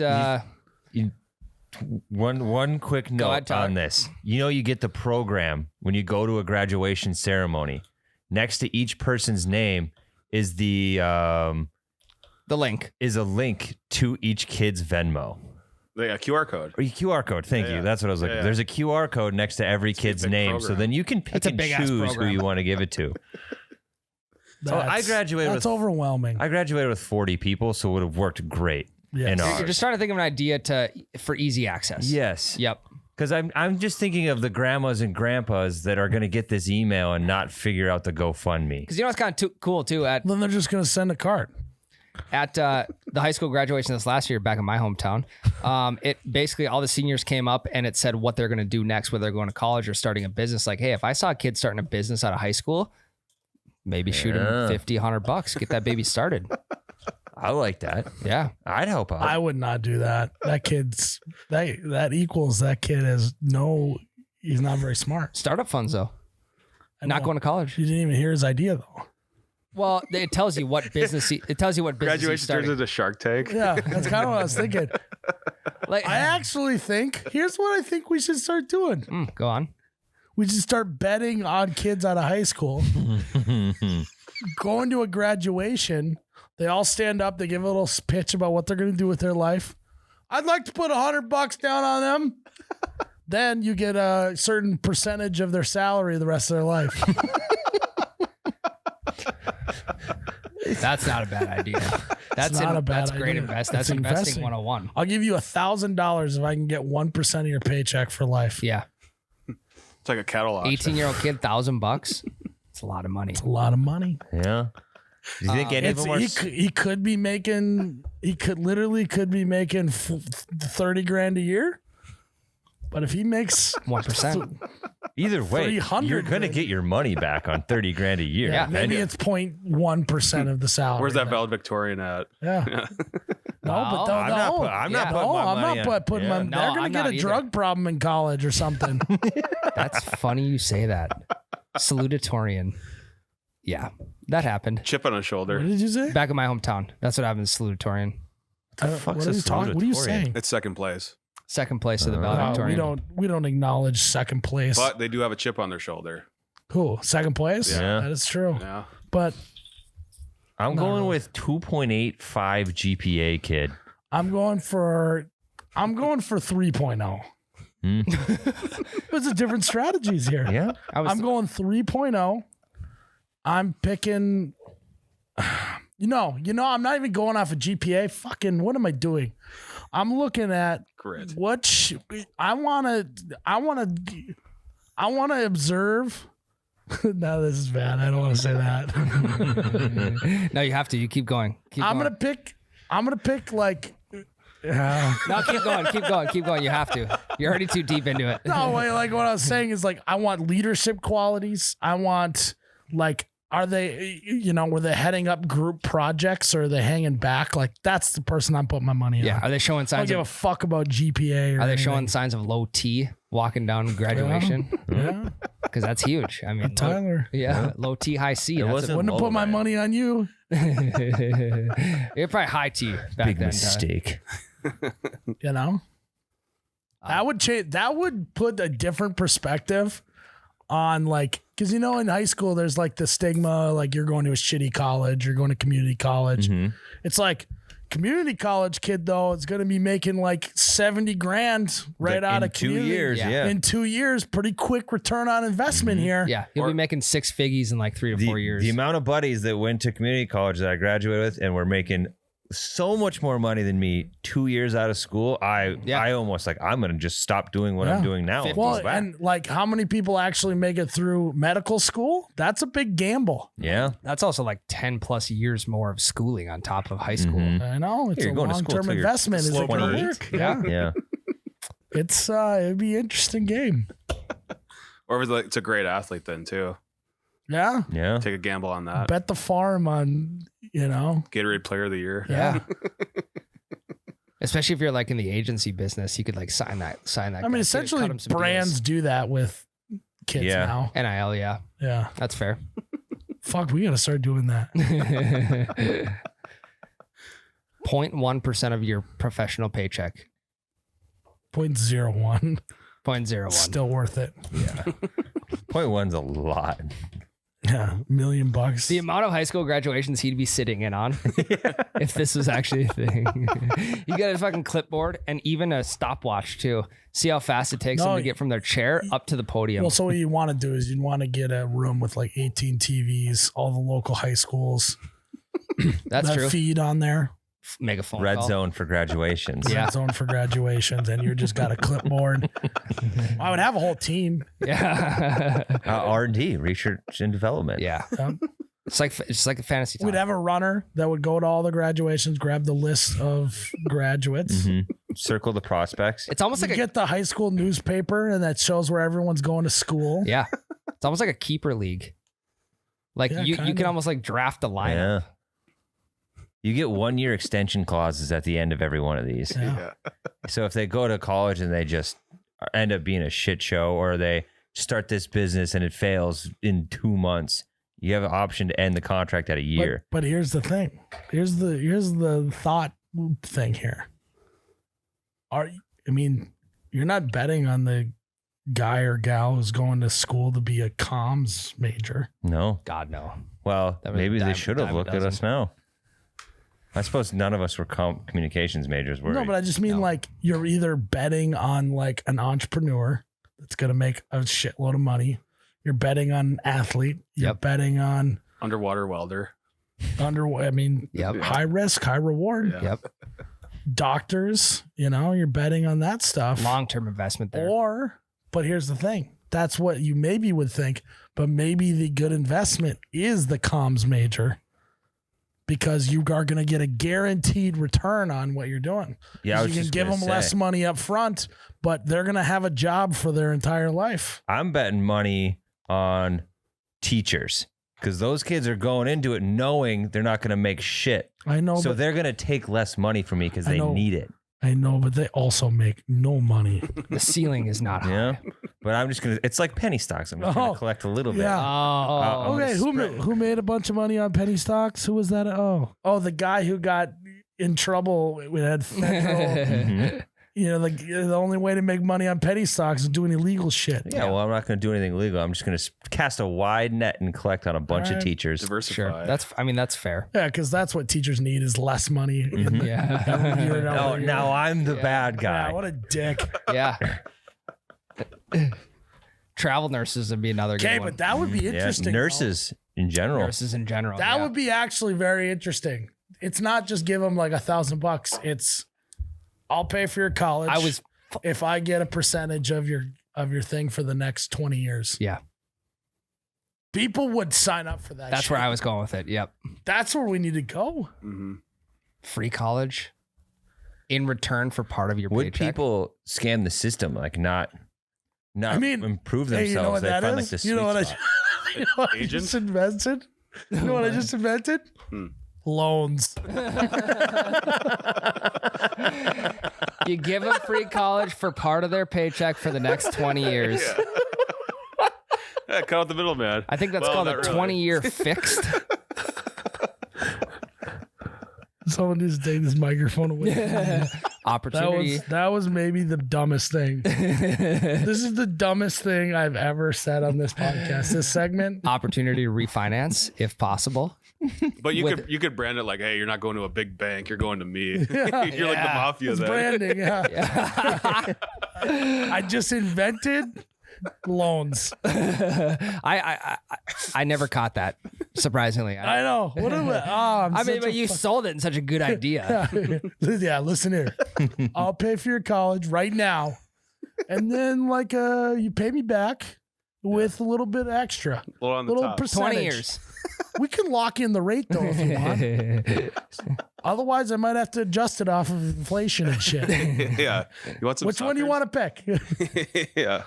One quick note ahead, Tyler. on this. You know, you get the program when you go to a graduation ceremony. Next to each person's name is the link. is a link to each kid's Venmo. They got QR code. Or QR code. Thank Yeah, you. yeah. That's what I was looking. Yeah, yeah. There's a QR code next to every a kid's big name, so program. then you can pick That's a and big-ass choose who program. you want to give it to. So I That's- graduated That's with overwhelming. I graduated with 40 people, so it would have worked great Yes. in You're ours. just trying to think of an idea for easy access. Yes. Yep. Because I'm just thinking of the grandmas and grandpas that are going to get this email and not figure out the GoFundMe. Because you know what's kind of cool too Then they're just gonna send a card. at the high school graduation this last year back in my hometown. It basically all the seniors came up and it said what they're going to do next, whether they're going to college or starting a business. Like, hey, if I saw a kid starting a business out of high school, maybe shoot him Yeah. 50, $100, get that baby started. I like that. Yeah. I'd help out. I would not do that. That kid's that equals that kid has he's not very smart. Startup funds though. I Not know. going to college. You didn't even hear his idea though. Well, it tells you what business it tells you what business he's Graduation turns starting. into Shark Tank. Yeah, that's kind of what I was thinking. Like, I actually think here's what I think we should start doing. go on. We should start betting on kids out of high school. Going to a graduation, they all stand up, they give a little pitch about what they're going to do with their life. I'd like to put $100 down on them. Then you get a certain percentage of their salary the rest of their life. That's not a bad idea. That's not a bad that's great idea. invest. It's That's investing investing. 101. I'll give you $1,000 if I can get 1% of your paycheck for life. Yeah. It's like a cattle auction. 18-year-old kid, $1,000. It's a lot of money. It's a lot of money. Yeah. Do you think any of It's, them are? he could be making 30 grand a year. But if he makes 1%. Either way, 300 you're gonna grand. get your money back on 30 grand a year. Yeah. maybe And it's 0.1% of the salary. Where's that then. valedictorian at? Yeah. No, Well, but I'm not putting I'm my not money putting on- my. yeah. They're No, gonna I'm get not a either. drug problem in college or something. That's funny you say that. Salutatorian. Yeah, that happened. Chip on his shoulder. What did you say? Back in my hometown. That's what happened to Salutatorian. What are you talking? What are you saying? It's second place. Second place of the No, valedictorian. we don't acknowledge second place. But they do have a chip on their shoulder. Who? Second place? Yeah. That is true. Yeah. But I'm Not going really. with 2.85 GPA, kid. I'm going for 3.0. There's a different strategies here. Yeah. I'm going 3.0. I'm picking. I'm not even going off a GPA. Fucking, what am I doing? I'm looking at Grit. I want to observe. No, this is bad. I don't want to say that. No, you have to. You keep going. I'm gonna pick like. No, keep going. You have to. You're already too deep into it. No, like what I was saying is like I want leadership qualities. I want like, are they, were they heading up group projects or are they hanging back? Like that's the person I'm putting my money on. Yeah. Are they showing I don't signs give a of? fuck about GPA. Are they showing signs of low T walking down graduation? Yeah, Because that's huge. I mean, low, Tyler. yeah, low T, high C. It That's wasn't Wouldn't have put my low, man. money on you. You're probably high T back Big then. mistake. That would change. That would put a different perspective on like, because in high school there's like the stigma, like you're going to a shitty college, you're going to community college. It's like community college kid though is going to be making like 70 grand right out in of 2 community. years. Yeah. Yeah. In 2 years, pretty quick return on investment here. Yeah, you'll be making six figgies in like 3 to 4 years. The amount of buddies that went to community college that I graduated with and were making so much more money than me 2 years out of school, I almost like I'm gonna just stop doing what I'm doing now. Well, Go back. and like how many people actually make it through medical school? That's a big gamble. Yeah. That's also like 10 plus years more of schooling on top of high school. I know it's You're a going to school long-term till you're investment. Is it going to 28? work? Yeah, Yeah. it's it'd be an interesting game. Or if it's a great athlete then too. Yeah, Yeah. Take a gamble on that. bet the farm on Gatorade Player of the Year. Yeah. Especially if you're like in the agency business, you could like sign that. I guy. mean, Cut essentially, him some brands do that with kids Yeah. now. deals. NIL, yeah, Yeah, that's fair. fuck, we gotta start doing that. 0.1% of your professional paycheck. 0.01, 0.01. still worth it. 0.1's a lot. Yeah, $1 million. The amount of high school graduations he'd be sitting in on if this was actually a thing. You got a fucking clipboard and even a stopwatch too. See how fast it takes them to get from their chair up to the podium. Well, so what you want to do is you want to get a room with like 18 TVs, all the local high schools. That's that true. feed on there. Make a phone Red call. zone for graduations. Yeah. Red zone for graduations, and you just got a clipboard. I would have a whole team. Yeah. R&D, research and development. Yeah. Um, It's like a fantasy time. We'd have a runner that would go to all the graduations, grab the list of graduates. Circle the prospects. It's almost You like get the high school newspaper, and that shows where everyone's going to school. yeah. It's almost like a keeper league. Like Yeah, you kinda. can almost like draft a lineup. Yeah. You get 1 year extension clauses at the end of every one of these. Yeah. So if they go to college and they just end up being a shit show, or they start this business and it fails in 2 months, you have an option to end the contract at a year. But here's the thing. Here's the thought thing here. You're not betting on the guy or gal who's going to school to be a comms major. No. God no. Well, That was maybe a they dime- should have dime a looked at us dozen. now. I suppose none of us were communications majors, were No, we? but I just mean like you're either betting on like an entrepreneur that's going to make a shitload of money. You're betting on an athlete. You're Yep. betting on Underwater welder. Yep. high risk, high reward. Yeah. Yep. Doctors, you're betting on that stuff. Long-term investment there. But here's the thing. That's what you maybe would think, but maybe the good investment is the comms major because you are going to get a guaranteed return on what you're doing. Yeah, I was you can just give gonna them say. less money up front, but they're going to have a job for their entire life. I'm betting money on teachers because those kids are going into it knowing they're not going to make shit. I know, So but they're going to take less money from me because I they know. need it. I know, but they also make no money. The ceiling is not high. Yeah. But I'm just going to, it's like penny stocks. I'm just going Oh, to collect a little bit. yeah. Oh. I'm Okay, gonna who made a bunch of money on penny stocks? Who was that? Oh, the guy who got in trouble with that federal. like the only way to make money on penny stocks is doing illegal shit. Yeah, well, I'm not going to do anything illegal. I'm just going to cast a wide net and collect on a bunch of teachers. Diversify. Sure. That's fair. Yeah, because that's what teachers need is less money. Yeah. Every year, Oh, now I'm the bad guy. Yeah, what a dick. Yeah. Travel nurses would be another good Okay, one. but that would be interesting. Nurses in general. Nurses in general. That yeah. would be actually very interesting. It's not just give them like $1,000. It's I'll pay for your college. If I get a percentage of your thing for the next 20 years. Yeah. People would sign up for that. That's shit. where I was going with it. Yep. That's where we need to go. Mm-hmm. Free college in return for part of your Would paycheck. people scam the system, like not improve themselves? Hey, you know what they that find is? like the You know what spot. you know what I Agent? just invented? You know what I just invented? Loans. You give them free college for part of their paycheck for the next 20 years. Yeah, cut out the middleman. I think that's Well, called not a really. 20-year fixed. Someone needs to take this microphone away. That Opportunity. was maybe the dumbest thing. This is the dumbest thing I've ever said on this podcast. This segment. Opportunity to refinance if possible. But you With- could brand it like, hey, you're not going to a big bank, you're going to me. You're like the mafia It's then. branding. Yeah. I just invented loans. I never caught that. Surprisingly, I know. What am I? Oh, I mean, but you sold it in such a good idea. Yeah, listen here. I'll pay for your college right now, and then you pay me back with a little bit extra, A little on the top. percentage. 20 years. We can lock in the rate though if you want. Otherwise, I might have to adjust it off of inflation and shit. Yeah. You want some Which one do you want to pick? to? Yeah.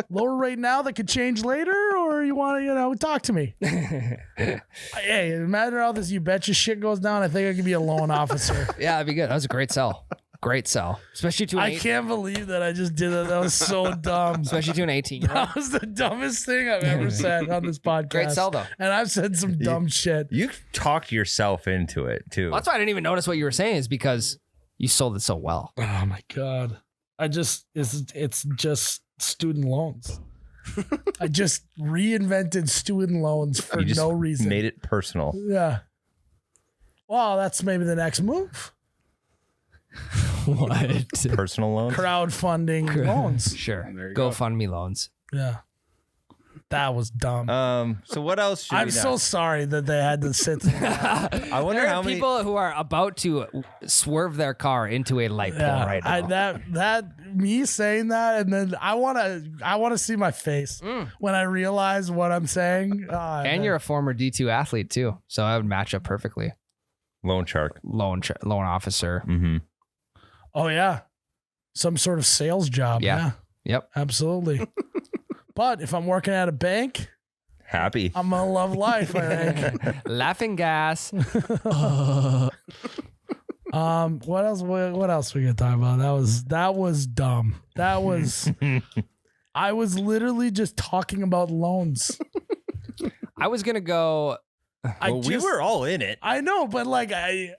Lower rate now that could change later, or you want to, talk to me? Hey, no matter how this you betcha shit goes down, I think I could be a loan officer. Yeah, that'd be good. That was a great sell. Great sell. Especially to an I can't believe that I just did that. That was so dumb. Especially to an 18-year-old. That was the dumbest thing I've ever said on this podcast. Great sell, though. And I've said some dumb shit. You talked yourself into it too. Well, that's why I didn't even notice what you were saying is because you sold it so well. Oh my god! it's just student loans. I just reinvented student loans for You just no reason. made it personal. Yeah. Well, that's maybe the next move. What? Personal loans. Crowdfunding loans. Sure. There you go. GoFundMe loans. Yeah. That was dumb. So what else should I'm we so know? sorry that they had to sit through that. I wonder There how are many people who are about to swerve their car into a light pole Yeah, right now. that me saying that, and then I wanna see my face when I realize what I'm saying. And you're a former D2 athlete too, so I would match up perfectly. loan shark. Loan officer. Mm-hmm. oh yeah, some sort of sales job. Yeah. Yeah, Yep. absolutely. But if I'm working at a bank, Happy. I'm gonna love life. I think. Laughing gas. What else? What else we gonna talk about? That was dumb. That was. I was literally just talking about loans. I was gonna go. We were all in it. I know, but like I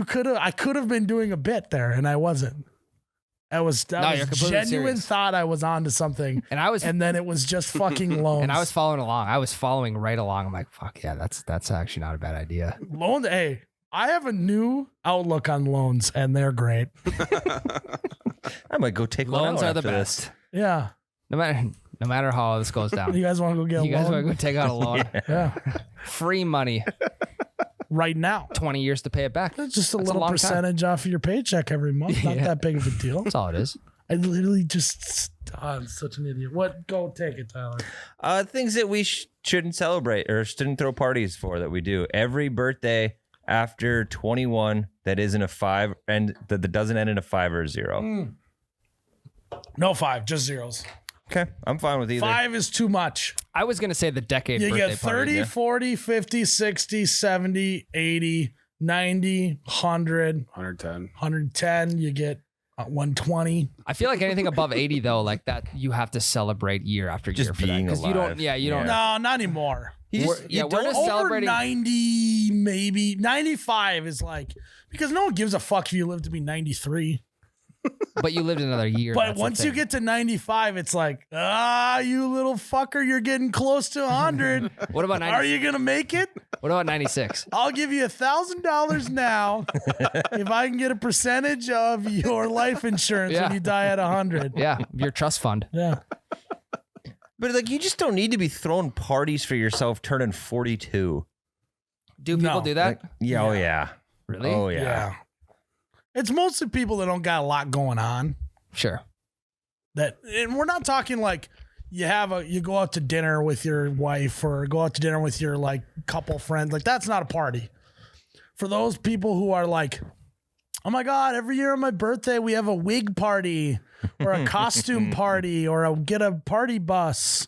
could have been doing a bit there, and I wasn't. That No, was you're completely genuine serious. thought I was onto something, And then it was just fucking loans. I was following along. I was following right along. I'm like, fuck yeah, that's actually not a bad idea. loans. Hey, I have a new outlook on loans, and they're great. I might go take one Loans out are the after this. best. Yeah, No matter how this goes down. you guys want to go get You a guys loan? want to go take out a loan? Yeah, Free money. right now. 20 years to pay it back. It's just a That's a little long time. percentage off of your paycheck every month. Not Yeah. that big of a deal. That's all it is. I literally just, I'm such an idiot. What? Go take it, Tyler. Things that we shouldn't celebrate or shouldn't throw parties for that we do. Every birthday after 21 that isn't a 5 and that doesn't end in a 5 or a 0. No 5, just zeros. Okay, I'm fine with either. 5 is too much. I was going to say the decade You birthday get party. 30, 40, 50, 60, 70, 80, 90, 100, 110. 110. You get 120. I feel like anything above 80 though, like that, you have to celebrate year after year Just for that. being Because you alive. don't, you don't. No, not anymore. We're just Over celebrating. 90, maybe 95 is like, because no one gives a fuck if you live to be 93. But you lived another year. But that's the once you thing. get to 95, it's like, you little fucker, you're getting close to 100. What about 90, Are you going to make it? What about 96? I'll give you $1,000 now if I can get a percentage of your life insurance Yeah. when you die at 100. Yeah, your trust fund. Yeah. But like, you just don't need to be throwing parties for yourself turning 42. Do people No. do that? Like, yeah, oh yeah. Really? Oh Yeah. yeah. It's mostly people that don't got a lot going on. Sure. And we're not talking like you go out to dinner with your wife or go out to dinner with your like couple friends. Like that's not a party. For those people who are like, oh my God, every year on my birthday, we have a wig party or a costume party or get a party bus.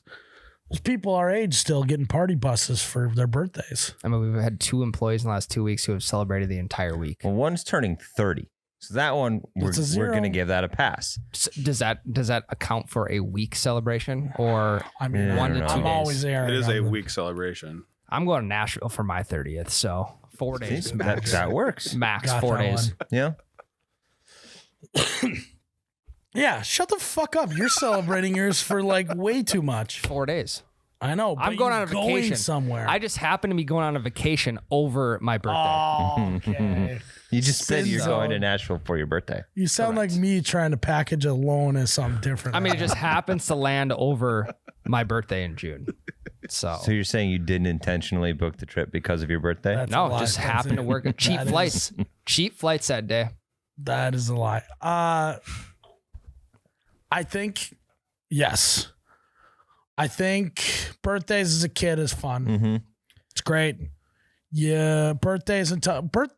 There's people our age still getting party buses for their birthdays. I mean, we've had 2 employees in the last 2 weeks who have celebrated the entire week. Well, one's turning 30. So that one, we're It's a zero. going to give that a pass. Does that account for a week celebration or I mean, Yeah, I 1 to don't 2 know. I'm days? always there. It is a week celebration. I'm going to Nashville for my 30th, so 4 days max. That works. Max Got 4 that days. one. Yeah. Yeah, shut the fuck up. You're celebrating yours for like way too much. 4 days. I know. But I'm going you're on a vacation somewhere. I just happen to be going on a vacation over my birthday. Oh, okay. You just said you're Sin going to zone. Nashville for your birthday. You sound like me trying to package a loan as something different. I mean, it just happens to land over my birthday in June. So So you're saying you didn't intentionally book the trip because of your birthday? That's a no, lie. just That's happened it. to work. Cheap That flights. Cheap flights that day. That is a lie. I think, yes. I think birthdays as a kid is fun. Mm-hmm. It's great. Yeah, birthdays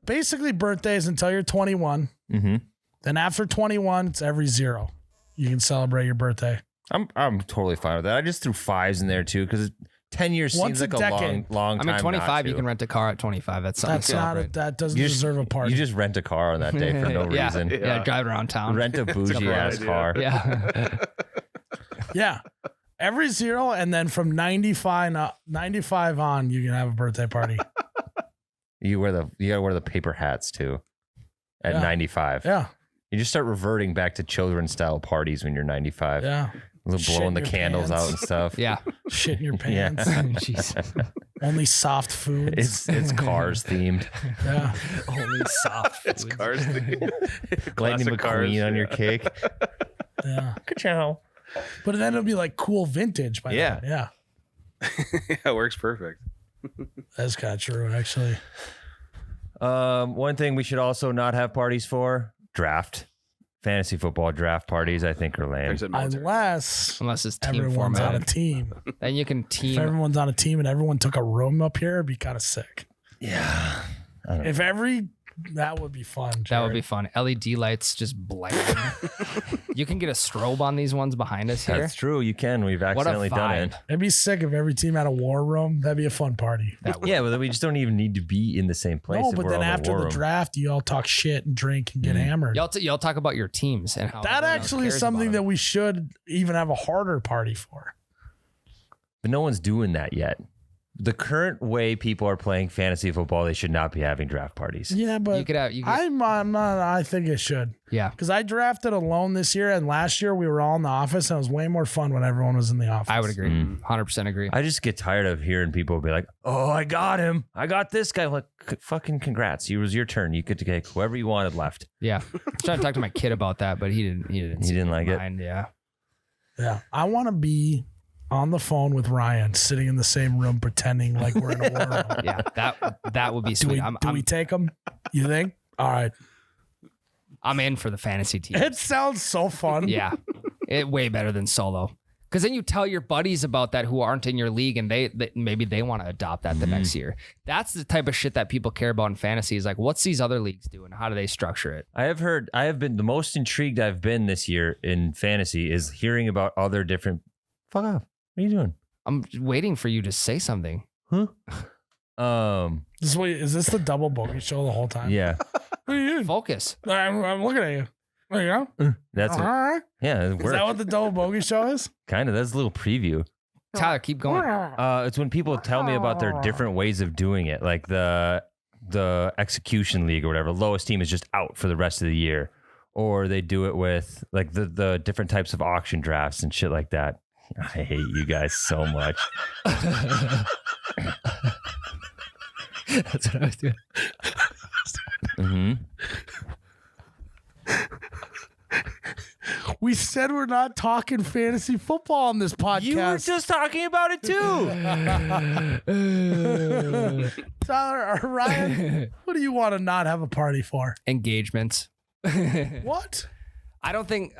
basically birthdays until you're 21. Mm-hmm. Then after 21, it's every 0. You can celebrate your birthday. I'm totally fine with that. I just threw 5s in there too because 10 years Once seems a like a decade. long I time. mean, 25, not you to. can rent a car at 25. That's something That's to celebrate. that doesn't You just- deserve a party. You just rent a car on that day for no yeah. reason. Yeah, drive around town. Rent a bougie ass idea. car. Yeah. Yeah. Every 0, and then from 95 on, you can have a birthday party. You gotta wear the paper hats too. At Yeah. 95. Yeah. You just start reverting back to children's style parties when you're 95. Yeah. Blowing Shit in the your candles pants. out and stuff. Yeah. Shit in your Yeah. pants. Jeez. Only soft foods. It's cars themed. Yeah. Only soft. It's cars. Lightning Classic McQueen cars, on your yeah. cake. Yeah. Ka-chow. But then it'll be like cool vintage by Yeah. then. Yeah. Yeah, it works perfect. That's kind of true, actually. One thing we should also not have parties for: draft. Fantasy football draft parties, I think, are lame. There's a military. Unless it's team Everyone's on a format. team. Then you can If team. everyone's on a team and everyone took a room up here, it'd be kind of sick. Yeah. I don't know. If that would be fun. That would Jared. be fun. LED lights just blinding. You can get a strobe on these ones behind us here. That's true. You can. We've What a accidentally done it. vibe. It'd be sick if every team had a war room. That'd be a fun party. That would. Yeah, but we just don't even need to be in the same place. No, if but we're then all in after war the room. draft, you all talk shit and drink and get hammered. Y'all talk about your teams and how That everyone else actually is cares something about that them. we should even have a harder party for. But no one's doing that yet. The current way people are playing fantasy football, they should not be having draft parties. Yeah, but You could have. You could, I'm not. I think it should yeah. because I drafted alone this year, and last year we were all in the office, and it was way more fun when everyone was in the office. I would agree. Mm. 100% agree. I just get tired of hearing people be like, "Oh, I got him. I got this guy." I'm like, fucking congrats! It was your turn. You could take whoever you wanted left. Yeah. I was trying to talk to my kid about that, but he didn't. He didn't like it? mind. Yeah. Yeah, I want to be on the phone with Ryan, sitting in the same room, pretending like we're in a war room. Yeah. That would be Do sweet. we we take him? You think? All right. I'm in for the fantasy team. It sounds so fun. Yeah. Way better than solo. Because then you tell your buddies about that who aren't in your league and they maybe they want to adopt that the next year. That's the type of shit that people care about in fantasy is like, what's these other leagues doing? How do they structure it? I have been the most intrigued I've been this year in fantasy is hearing about other different. Fuck off! What are you doing? I'm waiting for you to say something. Huh? Is this the double bogey show the whole time? Yeah, What are you doing? Focus. I'm looking at you. There you go. that's All what, right. yeah. It Is that worked. what the double bogey show is? Kind of. That's a little preview. Tyler, keep going. It's when people tell me about their different ways of doing it, like the execution league or whatever. Lowest team is just out for the rest of the year, or they do it with like the different types of auction drafts and shit like that. I hate you guys so much. That's what I was doing. Mm-hmm. We said we're not talking fantasy football on this podcast. You were just talking about it too. Tyler, or Ryan, what do you want to not have a party for? Engagements. What? I don't think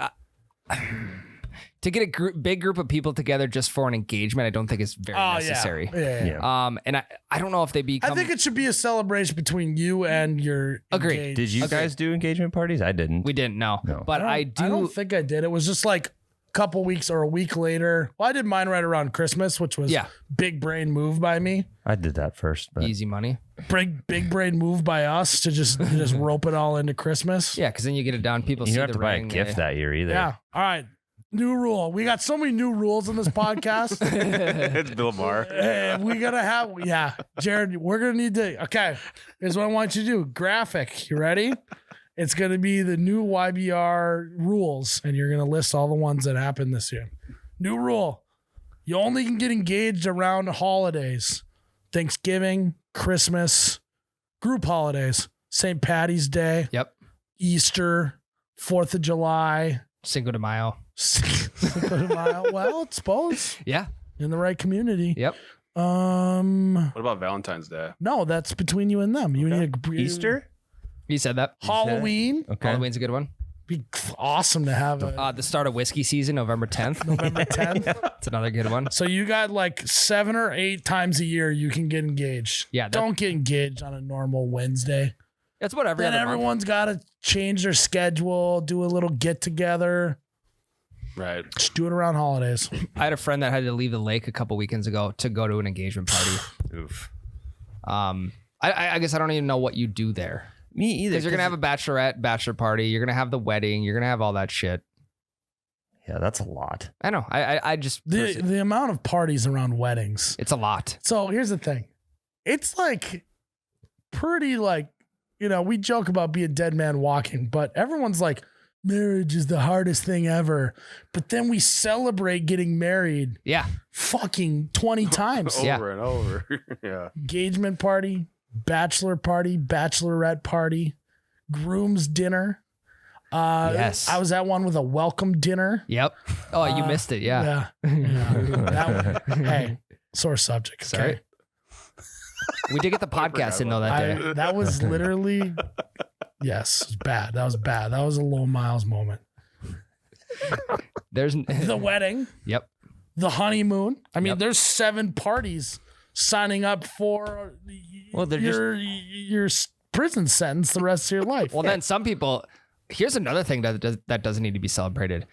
to get a big group of people together just for an engagement, I don't think it's very necessary. Yeah. And I don't know if they become. I think it should be a celebration between you and your. Agreed. engaged- Did you guys do engagement parties? I didn't. We didn't know, No. but I do. I don't think I did. It was just like a couple weeks or a week later. Well, I did mine right around Christmas, which was big brain move by me. I did that first, but Easy money. Big brain move by us to just rope it all into Christmas. Yeah, because then you get it down. People you see don't have the to buy a ring, gift that year either. Yeah. All right. New rule. We got so many new rules in this podcast. It's Bill Maher. We gotta have, Jerrod, we're gonna need to. Okay, here's what I want you to do. Graphic. You ready? It's gonna be the new YBR rules, and you're gonna list all the ones that happened this year. New rule: you only can get engaged around holidays, Thanksgiving, Christmas, group holidays, St. Patty's Day, Yep. Easter, 4th of July. Cinco de Mayo. Cinco de Mayo. Well, I suppose Yeah. in the right community. Yep. What about Valentine's Day? No, that's between you and them. You need a Easter? You said that. Halloween. Okay. Halloween's a good one. Be awesome to have The start of whiskey season, November 10th. November 10th. That's another good one. So you got like 7 or 8 times a year you can get engaged. Yeah. Don't get engaged on a normal Wednesday. That's what every Then other month. everyone's got to change their schedule, do a little get together. Right. Just do it around holidays. I had a friend that had to leave the lake a couple weekends ago to go to an engagement party. Oof. I guess I don't even know what you do there. Me either. Because you're going to have a bachelor party. You're going to have the wedding. You're going to have all that shit. Yeah, that's a lot. I know. I just, The amount of parties around weddings. it's a lot. So here's the thing. It's like pretty like, we joke about being dead man walking, but everyone's like, marriage is the hardest thing ever. But then we celebrate getting married Yeah. fucking 20 times. Yeah. Over and over. Yeah. Engagement party, bachelor party, bachelorette party, groom's dinner. Yes. I was at one with a welcome dinner. Yep. Oh, you missed it. Yeah. That one, hey, sore subject. Okay? Sorry. We did get the podcast in though that day. That was literally, yes, it was bad. That was bad. That was a low Myles moment. There's The wedding, Yep. the honeymoon. I mean, Yep. there's 7 parties signing up for your prison sentence the rest of your life. Well, then some people. Here's another thing that doesn't need to be celebrated: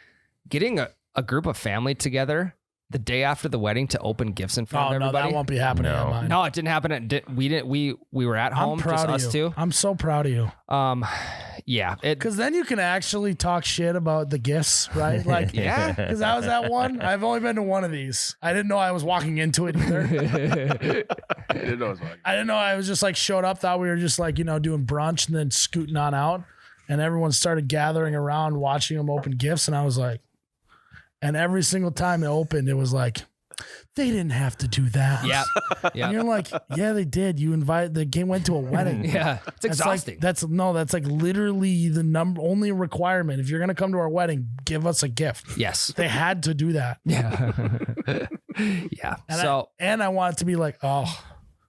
getting a group of family together the day after the wedding to open gifts in front of no, everybody. that won't be happening at mine. No, it didn't happen. We didn't. We were at home, I'm proud just of us you. two. I'm so proud of you. Yeah. It, Because then you can actually talk shit about the gifts, right? Like, Yeah. Because I was at one. I've only been to one of these. I didn't know I was walking into it either. I didn't know it was like I didn't know I was just like showed up, thought we were just like, doing brunch and then scooting on out. And everyone started gathering around watching them open gifts. And I was like, and every single time it opened, it was like, they didn't have to do that. yeah. And Yeah. you're like, yeah, they did. You invited, the game went to a wedding. Yeah. It's exhausting. That's like literally the only requirement. If you're going to come to our wedding, give us a gift. Yes. They had to do that. Yeah. Yeah. And So I want it to be like, oh,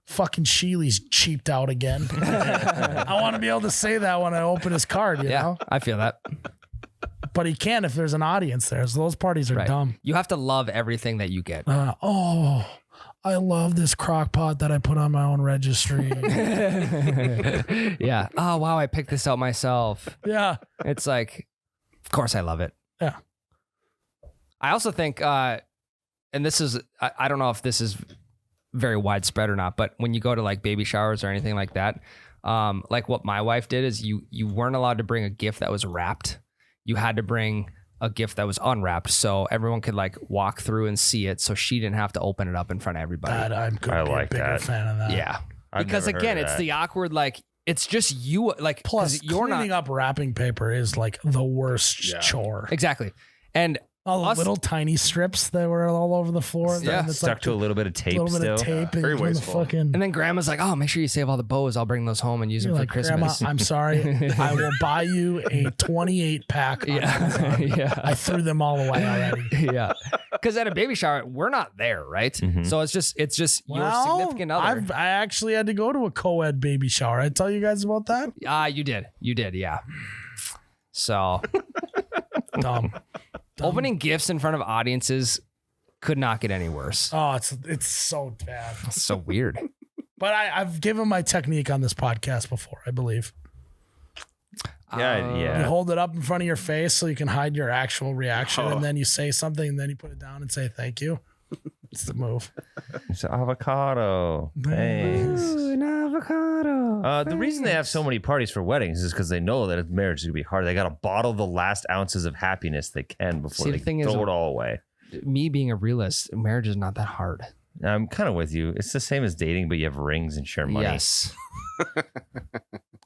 fucking Sheely's cheaped out again. I want to be able to say that when I open his card, you yeah, know? I feel that. But he can't if there's an audience there. So those parties are Right. dumb. You have to love everything that you get. Oh, I love this crock pot that I put on my own registry. Yeah. Oh wow, I picked this out myself. Yeah. It's like, of course I love it. Yeah. I also think, and this is, I don't know if this is very widespread or not, but when you go to like baby showers or anything like that, like what my wife did is you weren't allowed to bring a gift that was wrapped. You had to bring a gift that was unwrapped so everyone could like walk through and see it. So she didn't have to open it up in front of everybody. I'm I a like bigger that. fan of that. Yeah. I've Because never heard again, of it's that. the awkward, like it's just you. Like, Plus, you're cleaning up wrapping paper is like the worst chore. Exactly. And all the little tiny strips that were all over the floor. Yeah. It's Stuck to a little bit of tape still. And Very you're doing the wasteful. fucking. and then grandma's like, oh, make sure you save all the bows. I'll bring those home and use them for like, Christmas. Grandma, I'm sorry. I will buy you a 28 pack. yeah. I threw them all away already. Yeah. Because at a baby shower, we're not there, right? Mhm. So it's just your Well, significant other. I actually had to go to a co-ed baby shower. I tell you guys about that? You did, yeah. So Dumb. opening gifts in front of audiences could not get any worse. Oh, it's so bad. It's so weird. But I've given my technique on this podcast before, I believe. Yeah, You yeah. hold it up in front of your face so you can hide your actual reaction, Oh. and then you say something, and then you put it down and say thank you. It's the move. It's avocado. Thanks. An avocado. The reason they have so many parties for weddings is because they know that if marriage is gonna be hard. They gotta bottle the last ounces of happiness they can before See, they the thing is- throw it all away. Me being a realist, marriage is not that hard. I'm kind of with you. It's the same as dating, but you have rings and share money. Yes.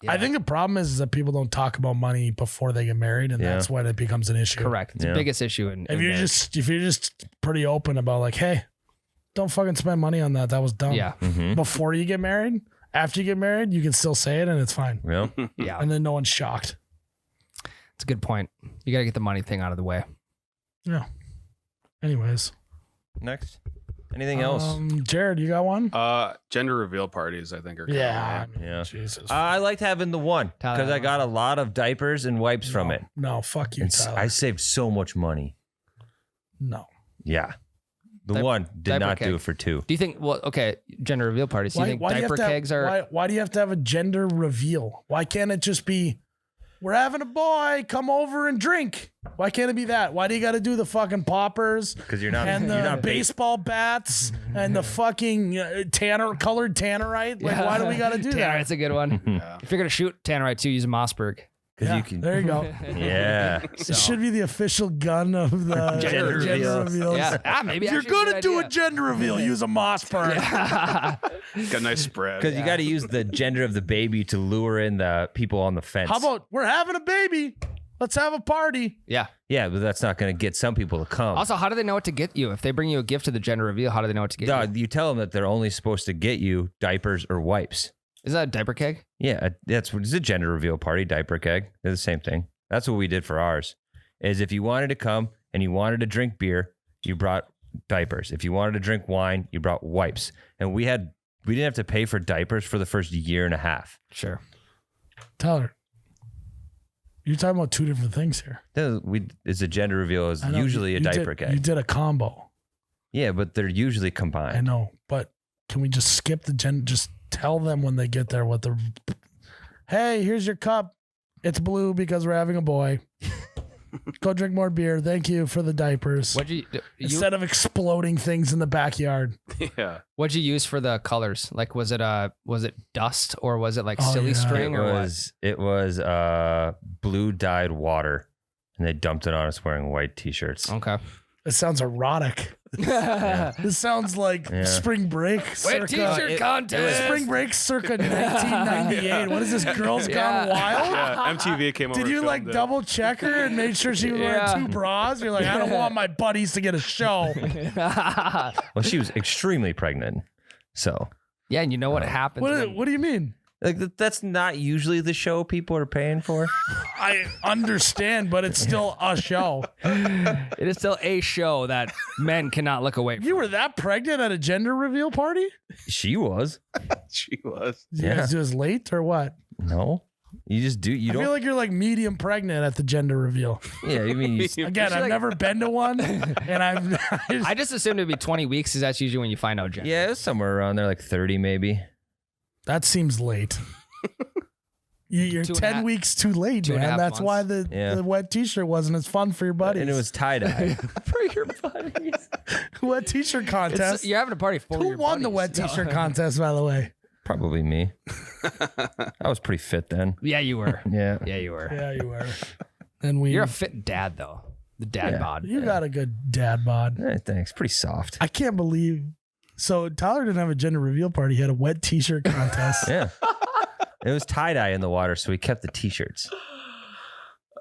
I think the problem is that people don't talk about money before they get married, and Yeah. that's when it becomes an issue. Correct. It's Yeah. the biggest issue in If you're marriage. just pretty open about like, hey, don't fucking spend money on that. That was dumb. Yeah. Mm-hmm. Before you get married, after you get married, you can still say it and it's fine. Yeah. Yeah. And then no one's shocked. It's a good point. You got to get the money thing out of the way. Yeah. Anyways. Next. Anything else? Jerrod, you got one? Gender reveal parties, I think, are kinda Yeah. lame. Yeah. Jesus. I liked having the one Tyler, because I got a lot of diapers and wipes from it. No, fuck you, And Tyler. I saved so much money. No. Yeah. The Diaper- one did diaper not keg. do it for two. Do you think, well, okay, gender reveal parties, do you think do you diaper have to have- kegs are, why do you have to have a gender reveal? Why can't it just be, we're having a boy, come over and drink? Why can't it be that? Why do you got to do the fucking poppers Because you're not and you're the not baseball bats and the fucking colored tannerite? Like, why do we got to do that? Tannerite's a good one. Yeah. If you're going to shoot Tannerite too, use a Mossberg. because Yeah, you can. there you go. Yeah. It should be the official gun of the Gender reveals. reveals. Yeah. Maybe If you're actually a gonna good do a idea. gender reveal, use a Mossberg. Got a nice spread. Because you got to use the gender of the baby to lure in the people on the fence. How about we're having a baby? Let's have a party. Yeah. Yeah, but that's not going to get some people to come. Also, how do they know what to get you? If they bring you a gift to the gender reveal, how do they know what to get No, you? you tell them that they're only supposed to get you diapers or wipes. Is that a diaper keg? Yeah, that's what it's a gender reveal party, diaper keg. They're the same thing. That's what we did for ours. Is if you wanted to come and you wanted to drink beer, you brought diapers. If you wanted to drink wine, you brought wipes. And we didn't have to pay for diapers for the first year and a half. Sure. Tyler, you're talking about two different things here. It's a gender reveal is I know, usually a diaper You keg. did a combo. Yeah, but they're usually I combined. know, but can we just skip the just tell them when they get there what the hey, here's your cup. It's blue because we're having a boy. Go drink more beer. Thank you for the diapers. What'd you Instead of exploding things in the backyard. Yeah. what'd you use for the colors? Like, was it dust or was it like Oh, silly yeah. string or It was blue dyed water, and they dumped it on us wearing white t-shirts. what? Okay. It sounds erotic. This sounds like Yeah. spring break. Wait, Circa, t-shirt contest. spring break circa 1998. What is this? Girls Gone Wild? Yeah. MTV came over. Did you and like filmed it. double check her and make sure she was Yeah. wearing 2 bras? You're like, I don't want my buddies to get a show. Well, she was extremely pregnant, so Yeah, and you know what happens? What do you mean? like that's not usually the show people are paying for. I understand, but it's still a show. It is still a show that men cannot look away from. You were that pregnant at a gender reveal party? She was. She was. Did you Yeah. guys do this late or what? No, you just do. You I don't. feel like you're like medium pregnant at the gender reveal. Yeah, I mean, you, Again, I've never been to one, and I just assumed it'd be 20 weeks because that's usually when you find out gender. yeah, it was somewhere around there, like 30 maybe. that seems late. You're 2.5 weeks too late, 2.5 man. That's months. why Yeah. the wet t-shirt wasn't as fun for your buddies. And it was tie dye. For your buddies. wet t-shirt contest. You're having a party for Who your won the buddies. wet t-shirt contest, by the way? Probably me. I was pretty fit then. Yeah, you were. Yeah. Yeah, you were. Yeah, you were. And we. You're a fit dad, though. The dad Yeah. bod. You got a good dad bod. Thanks. Pretty soft. I can't believe. So Tyler didn't have a gender reveal party. He had a wet t-shirt contest. Yeah. It was tie-dye in the water, so we kept the t-shirts.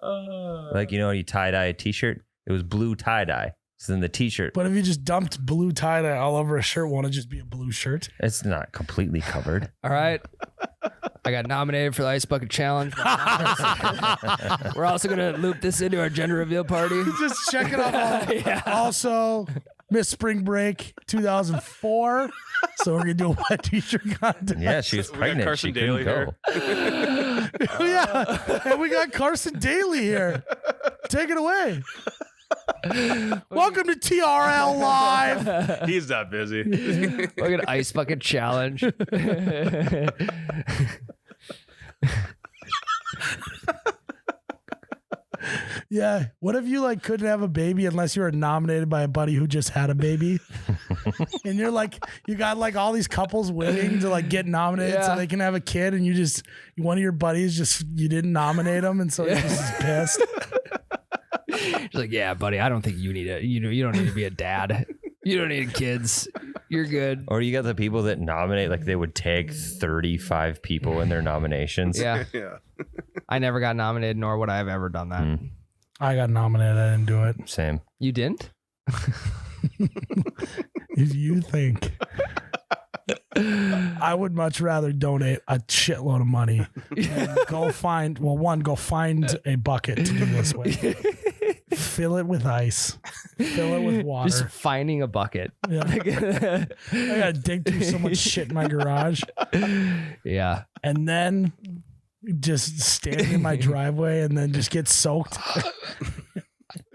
Like, you tie-dye a t-shirt? It was blue tie-dye. So then the t-shirt. But if you just dumped blue tie-dye all over a shirt, won't it just be a blue shirt? It's not completely covered. All right. I got nominated for the Ice Bucket Challenge. We're also going to loop this into our gender reveal party. Just check it out. Yeah. Also, Miss Spring Break 2004. So we're going to do a wet t-shirt contest. Yeah, she was pregnant. She couldn't go. Yeah. And we got Carson Daly here. Take it away. Welcome to TRL Live. He's not busy. Look at Ice Bucket Challenge. Yeah. What if you couldn't have a baby unless you were nominated by a buddy who just had a baby? And you're you got all these couples waiting to get nominated so they can have a kid, and one of your buddies you didn't nominate him, and so he's just pissed. She's like, yeah, buddy, I don't think you need it. You don't need to be a dad. You don't need kids. You're good. Or you got the people that nominate, they would tag 35 people in their nominations. Yeah. Yeah. I never got nominated, nor would I have ever done that. I got nominated. I didn't do it. Same. You didn't? You think? I would much rather donate a shitload of money and go find a bucket to do this with. Fill it with ice. Fill it with water. Just finding a bucket. Yeah. I gotta dig through so much shit in my garage. Yeah. And then just stand in my driveway and then just get soaked.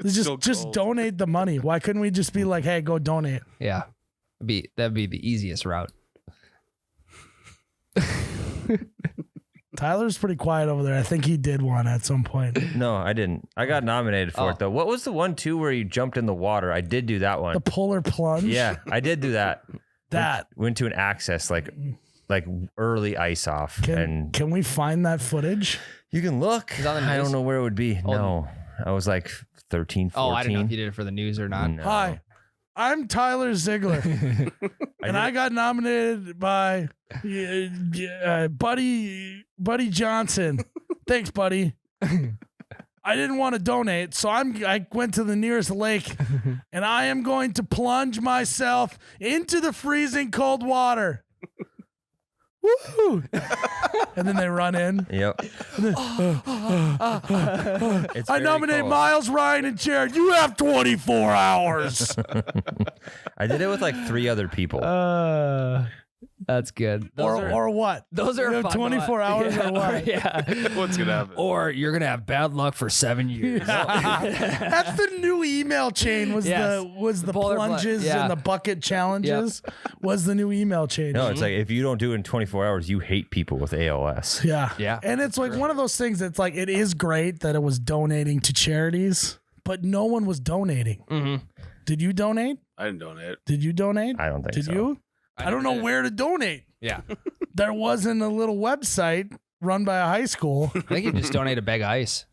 Just donate the money. Why couldn't we just be like, hey, go donate? Yeah. That'd be the easiest route. Tyler's pretty quiet over there. I think he did one at some point. No, I didn't. I got nominated for it though. What was the one too where you jumped in the water? I did do that one. The polar plunge? Yeah, I did do that. Went to an access like early ice off. Can we find that footage? You can look. I don't know where it would be. No. I was 13, 14. Oh, I didn't know if you did it for the news or not. No. Hi, I'm Tyler Ziegler. And I got nominated by Buddy Johnson. Thanks, buddy. I didn't want to donate, so I went to the nearest lake, and I am going to plunge myself into the freezing cold water. Woo! And then they run in. Yep. I nominate Myles, Ryan, and Jerrod. You have 24 hours. I did it with 3 other people. That's good. Or what? Those are 24 hours or what? Yeah. What's gonna happen? Or you're gonna have bad luck for 7 years. That's the new email chain. Was the plunges and the bucket challenges was the new email chain. No, it's if you don't do it in 24 hours, you hate people with ALS. Yeah, yeah. And it's one of those things that's it is great that it was donating to charities, but no one was donating. Mm-hmm. Did you donate? I didn't donate. Did you donate? I don't think so. Did you? I don't know where to donate. Yeah. There wasn't a little website run by a high school. I think you just donate a bag of ice.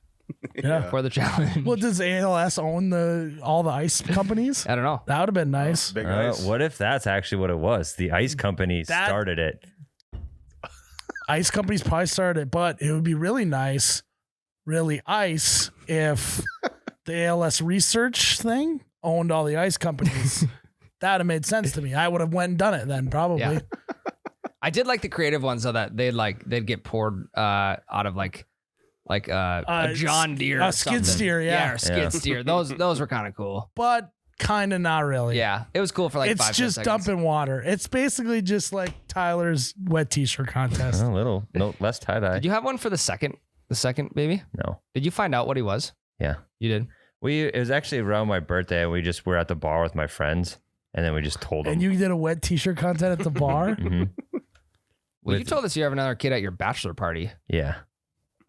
Yeah. For the challenge. Well, does ALS own all the ice companies? I don't know. That would have been nice. Big ice. What if that's actually what it was? The ice companies started it. Ice companies probably started it, but it would be really nice, really ice, if the ALS research thing owned all the ice companies. That would have made sense to me. I would have went and done it then, probably. Yeah. I did like the creative ones though, that they'd get poured out of a John Deere, a skid steer, or skid steer. Those were kind of cool, but kind of not really. Yeah, it was cool for it's 5 just seconds. dumping water. It's basically just like Tyler's wet t-shirt contest. A little, less tie dye. Did you have one for the second baby? No. Did you find out what he was? Yeah, you did. It was actually around my birthday, and we just were at the bar with my friends, and then we just told them. And you did a wet t-shirt contest at the bar. Mm-hmm. Well, you told us you have another kid at your bachelor party. Yeah.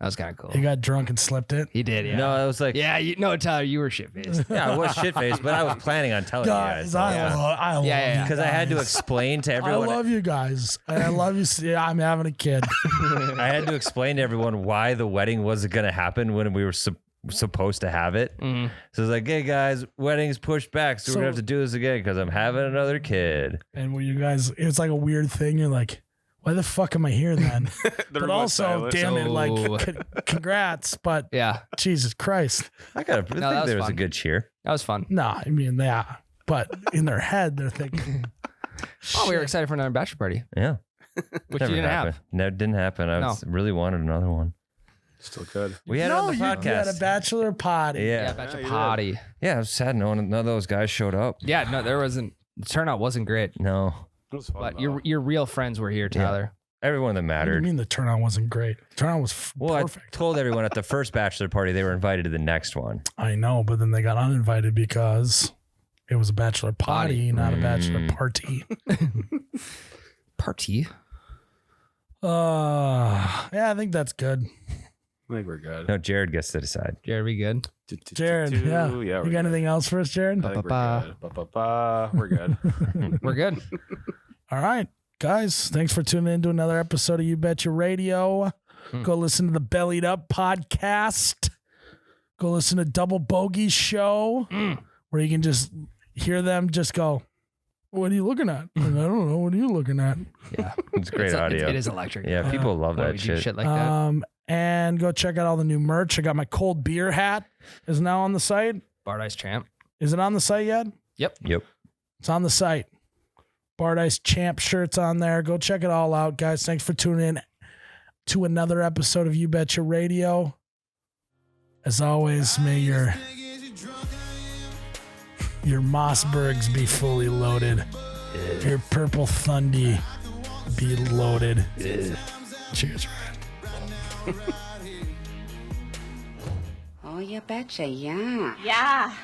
That was kind of cool. He got drunk and slipped it. He did, yeah. No, it was Tyler, you were shit-faced. Yeah, I was shit-faced, but I was planning on telling you guys. I love you because I had to explain to everyone. I love you guys. And I love you. Yeah, I'm having a kid. I had to explain to everyone why the wedding wasn't going to happen when we were supposed to have it. Mm-hmm. So it's like, hey guys, wedding's pushed back, so we're going to have to do this again because I'm having another kid. And were you guys, it's like a weird thing. You're like, why the fuck am I here then? But also, silent. damn it, So- like, congrats. But Yeah, Jesus Christ. I think that was there was a fun. good cheer. that was fun. Nah, I mean, yeah. But in their head, they're thinking, Oh, we were excited for another bachelor party, Yeah. which Never you didn't happened. have. No, it didn't happen. I really wanted another one. Still good. We had it no, on the you had podcast. a bachelor party. Yeah, Yeah. bachelor you did. party. Yeah, I was sad none of those guys showed up. Yeah, no, there wasn't. The turnout wasn't great, No. It was fun, but though. your real friends were here, Tyler. Everyone that What do you mattered. mean the turnout wasn't great? The turnout was Well, perfect. I told everyone at the first bachelor party they were invited to the next one. I know, but then they got uninvited because it was a bachelor party, not a bachelor party. Party. Yeah, I think that's good. I think we're good. No, Jerrod gets to decide. Jerry, we good? Jared, yeah. Yeah, You we're got anything else for us, Jared? I think Ba-ba-ba. we're good. Ba-ba-ba. We're good. We're good. All right, guys. Thanks for tuning in to another episode of You Betcha Radio. Go listen to the Bellied Up podcast. Go listen to Double Bogey's show, where you can just hear them just go, "What are you looking at?" Like, I don't know. What are you looking at? Yeah, It's great audio. It is electric. Yeah, people love When that we do shit. like that. And go check out all the new merch. I got my cold beer hat. Is now on the site. Bard Ice Champ. Is it on the site yet? Yep. Yep. It's on the site. Bard Ice Champ shirts on there. Go check it all out, guys. Thanks for tuning in to another episode of You Betcha Radio. As always, may your Mossbergs be fully loaded. Your Purple Thundy be loaded. Cheers, Ryan. Oh, you betcha, yeah. Yeah.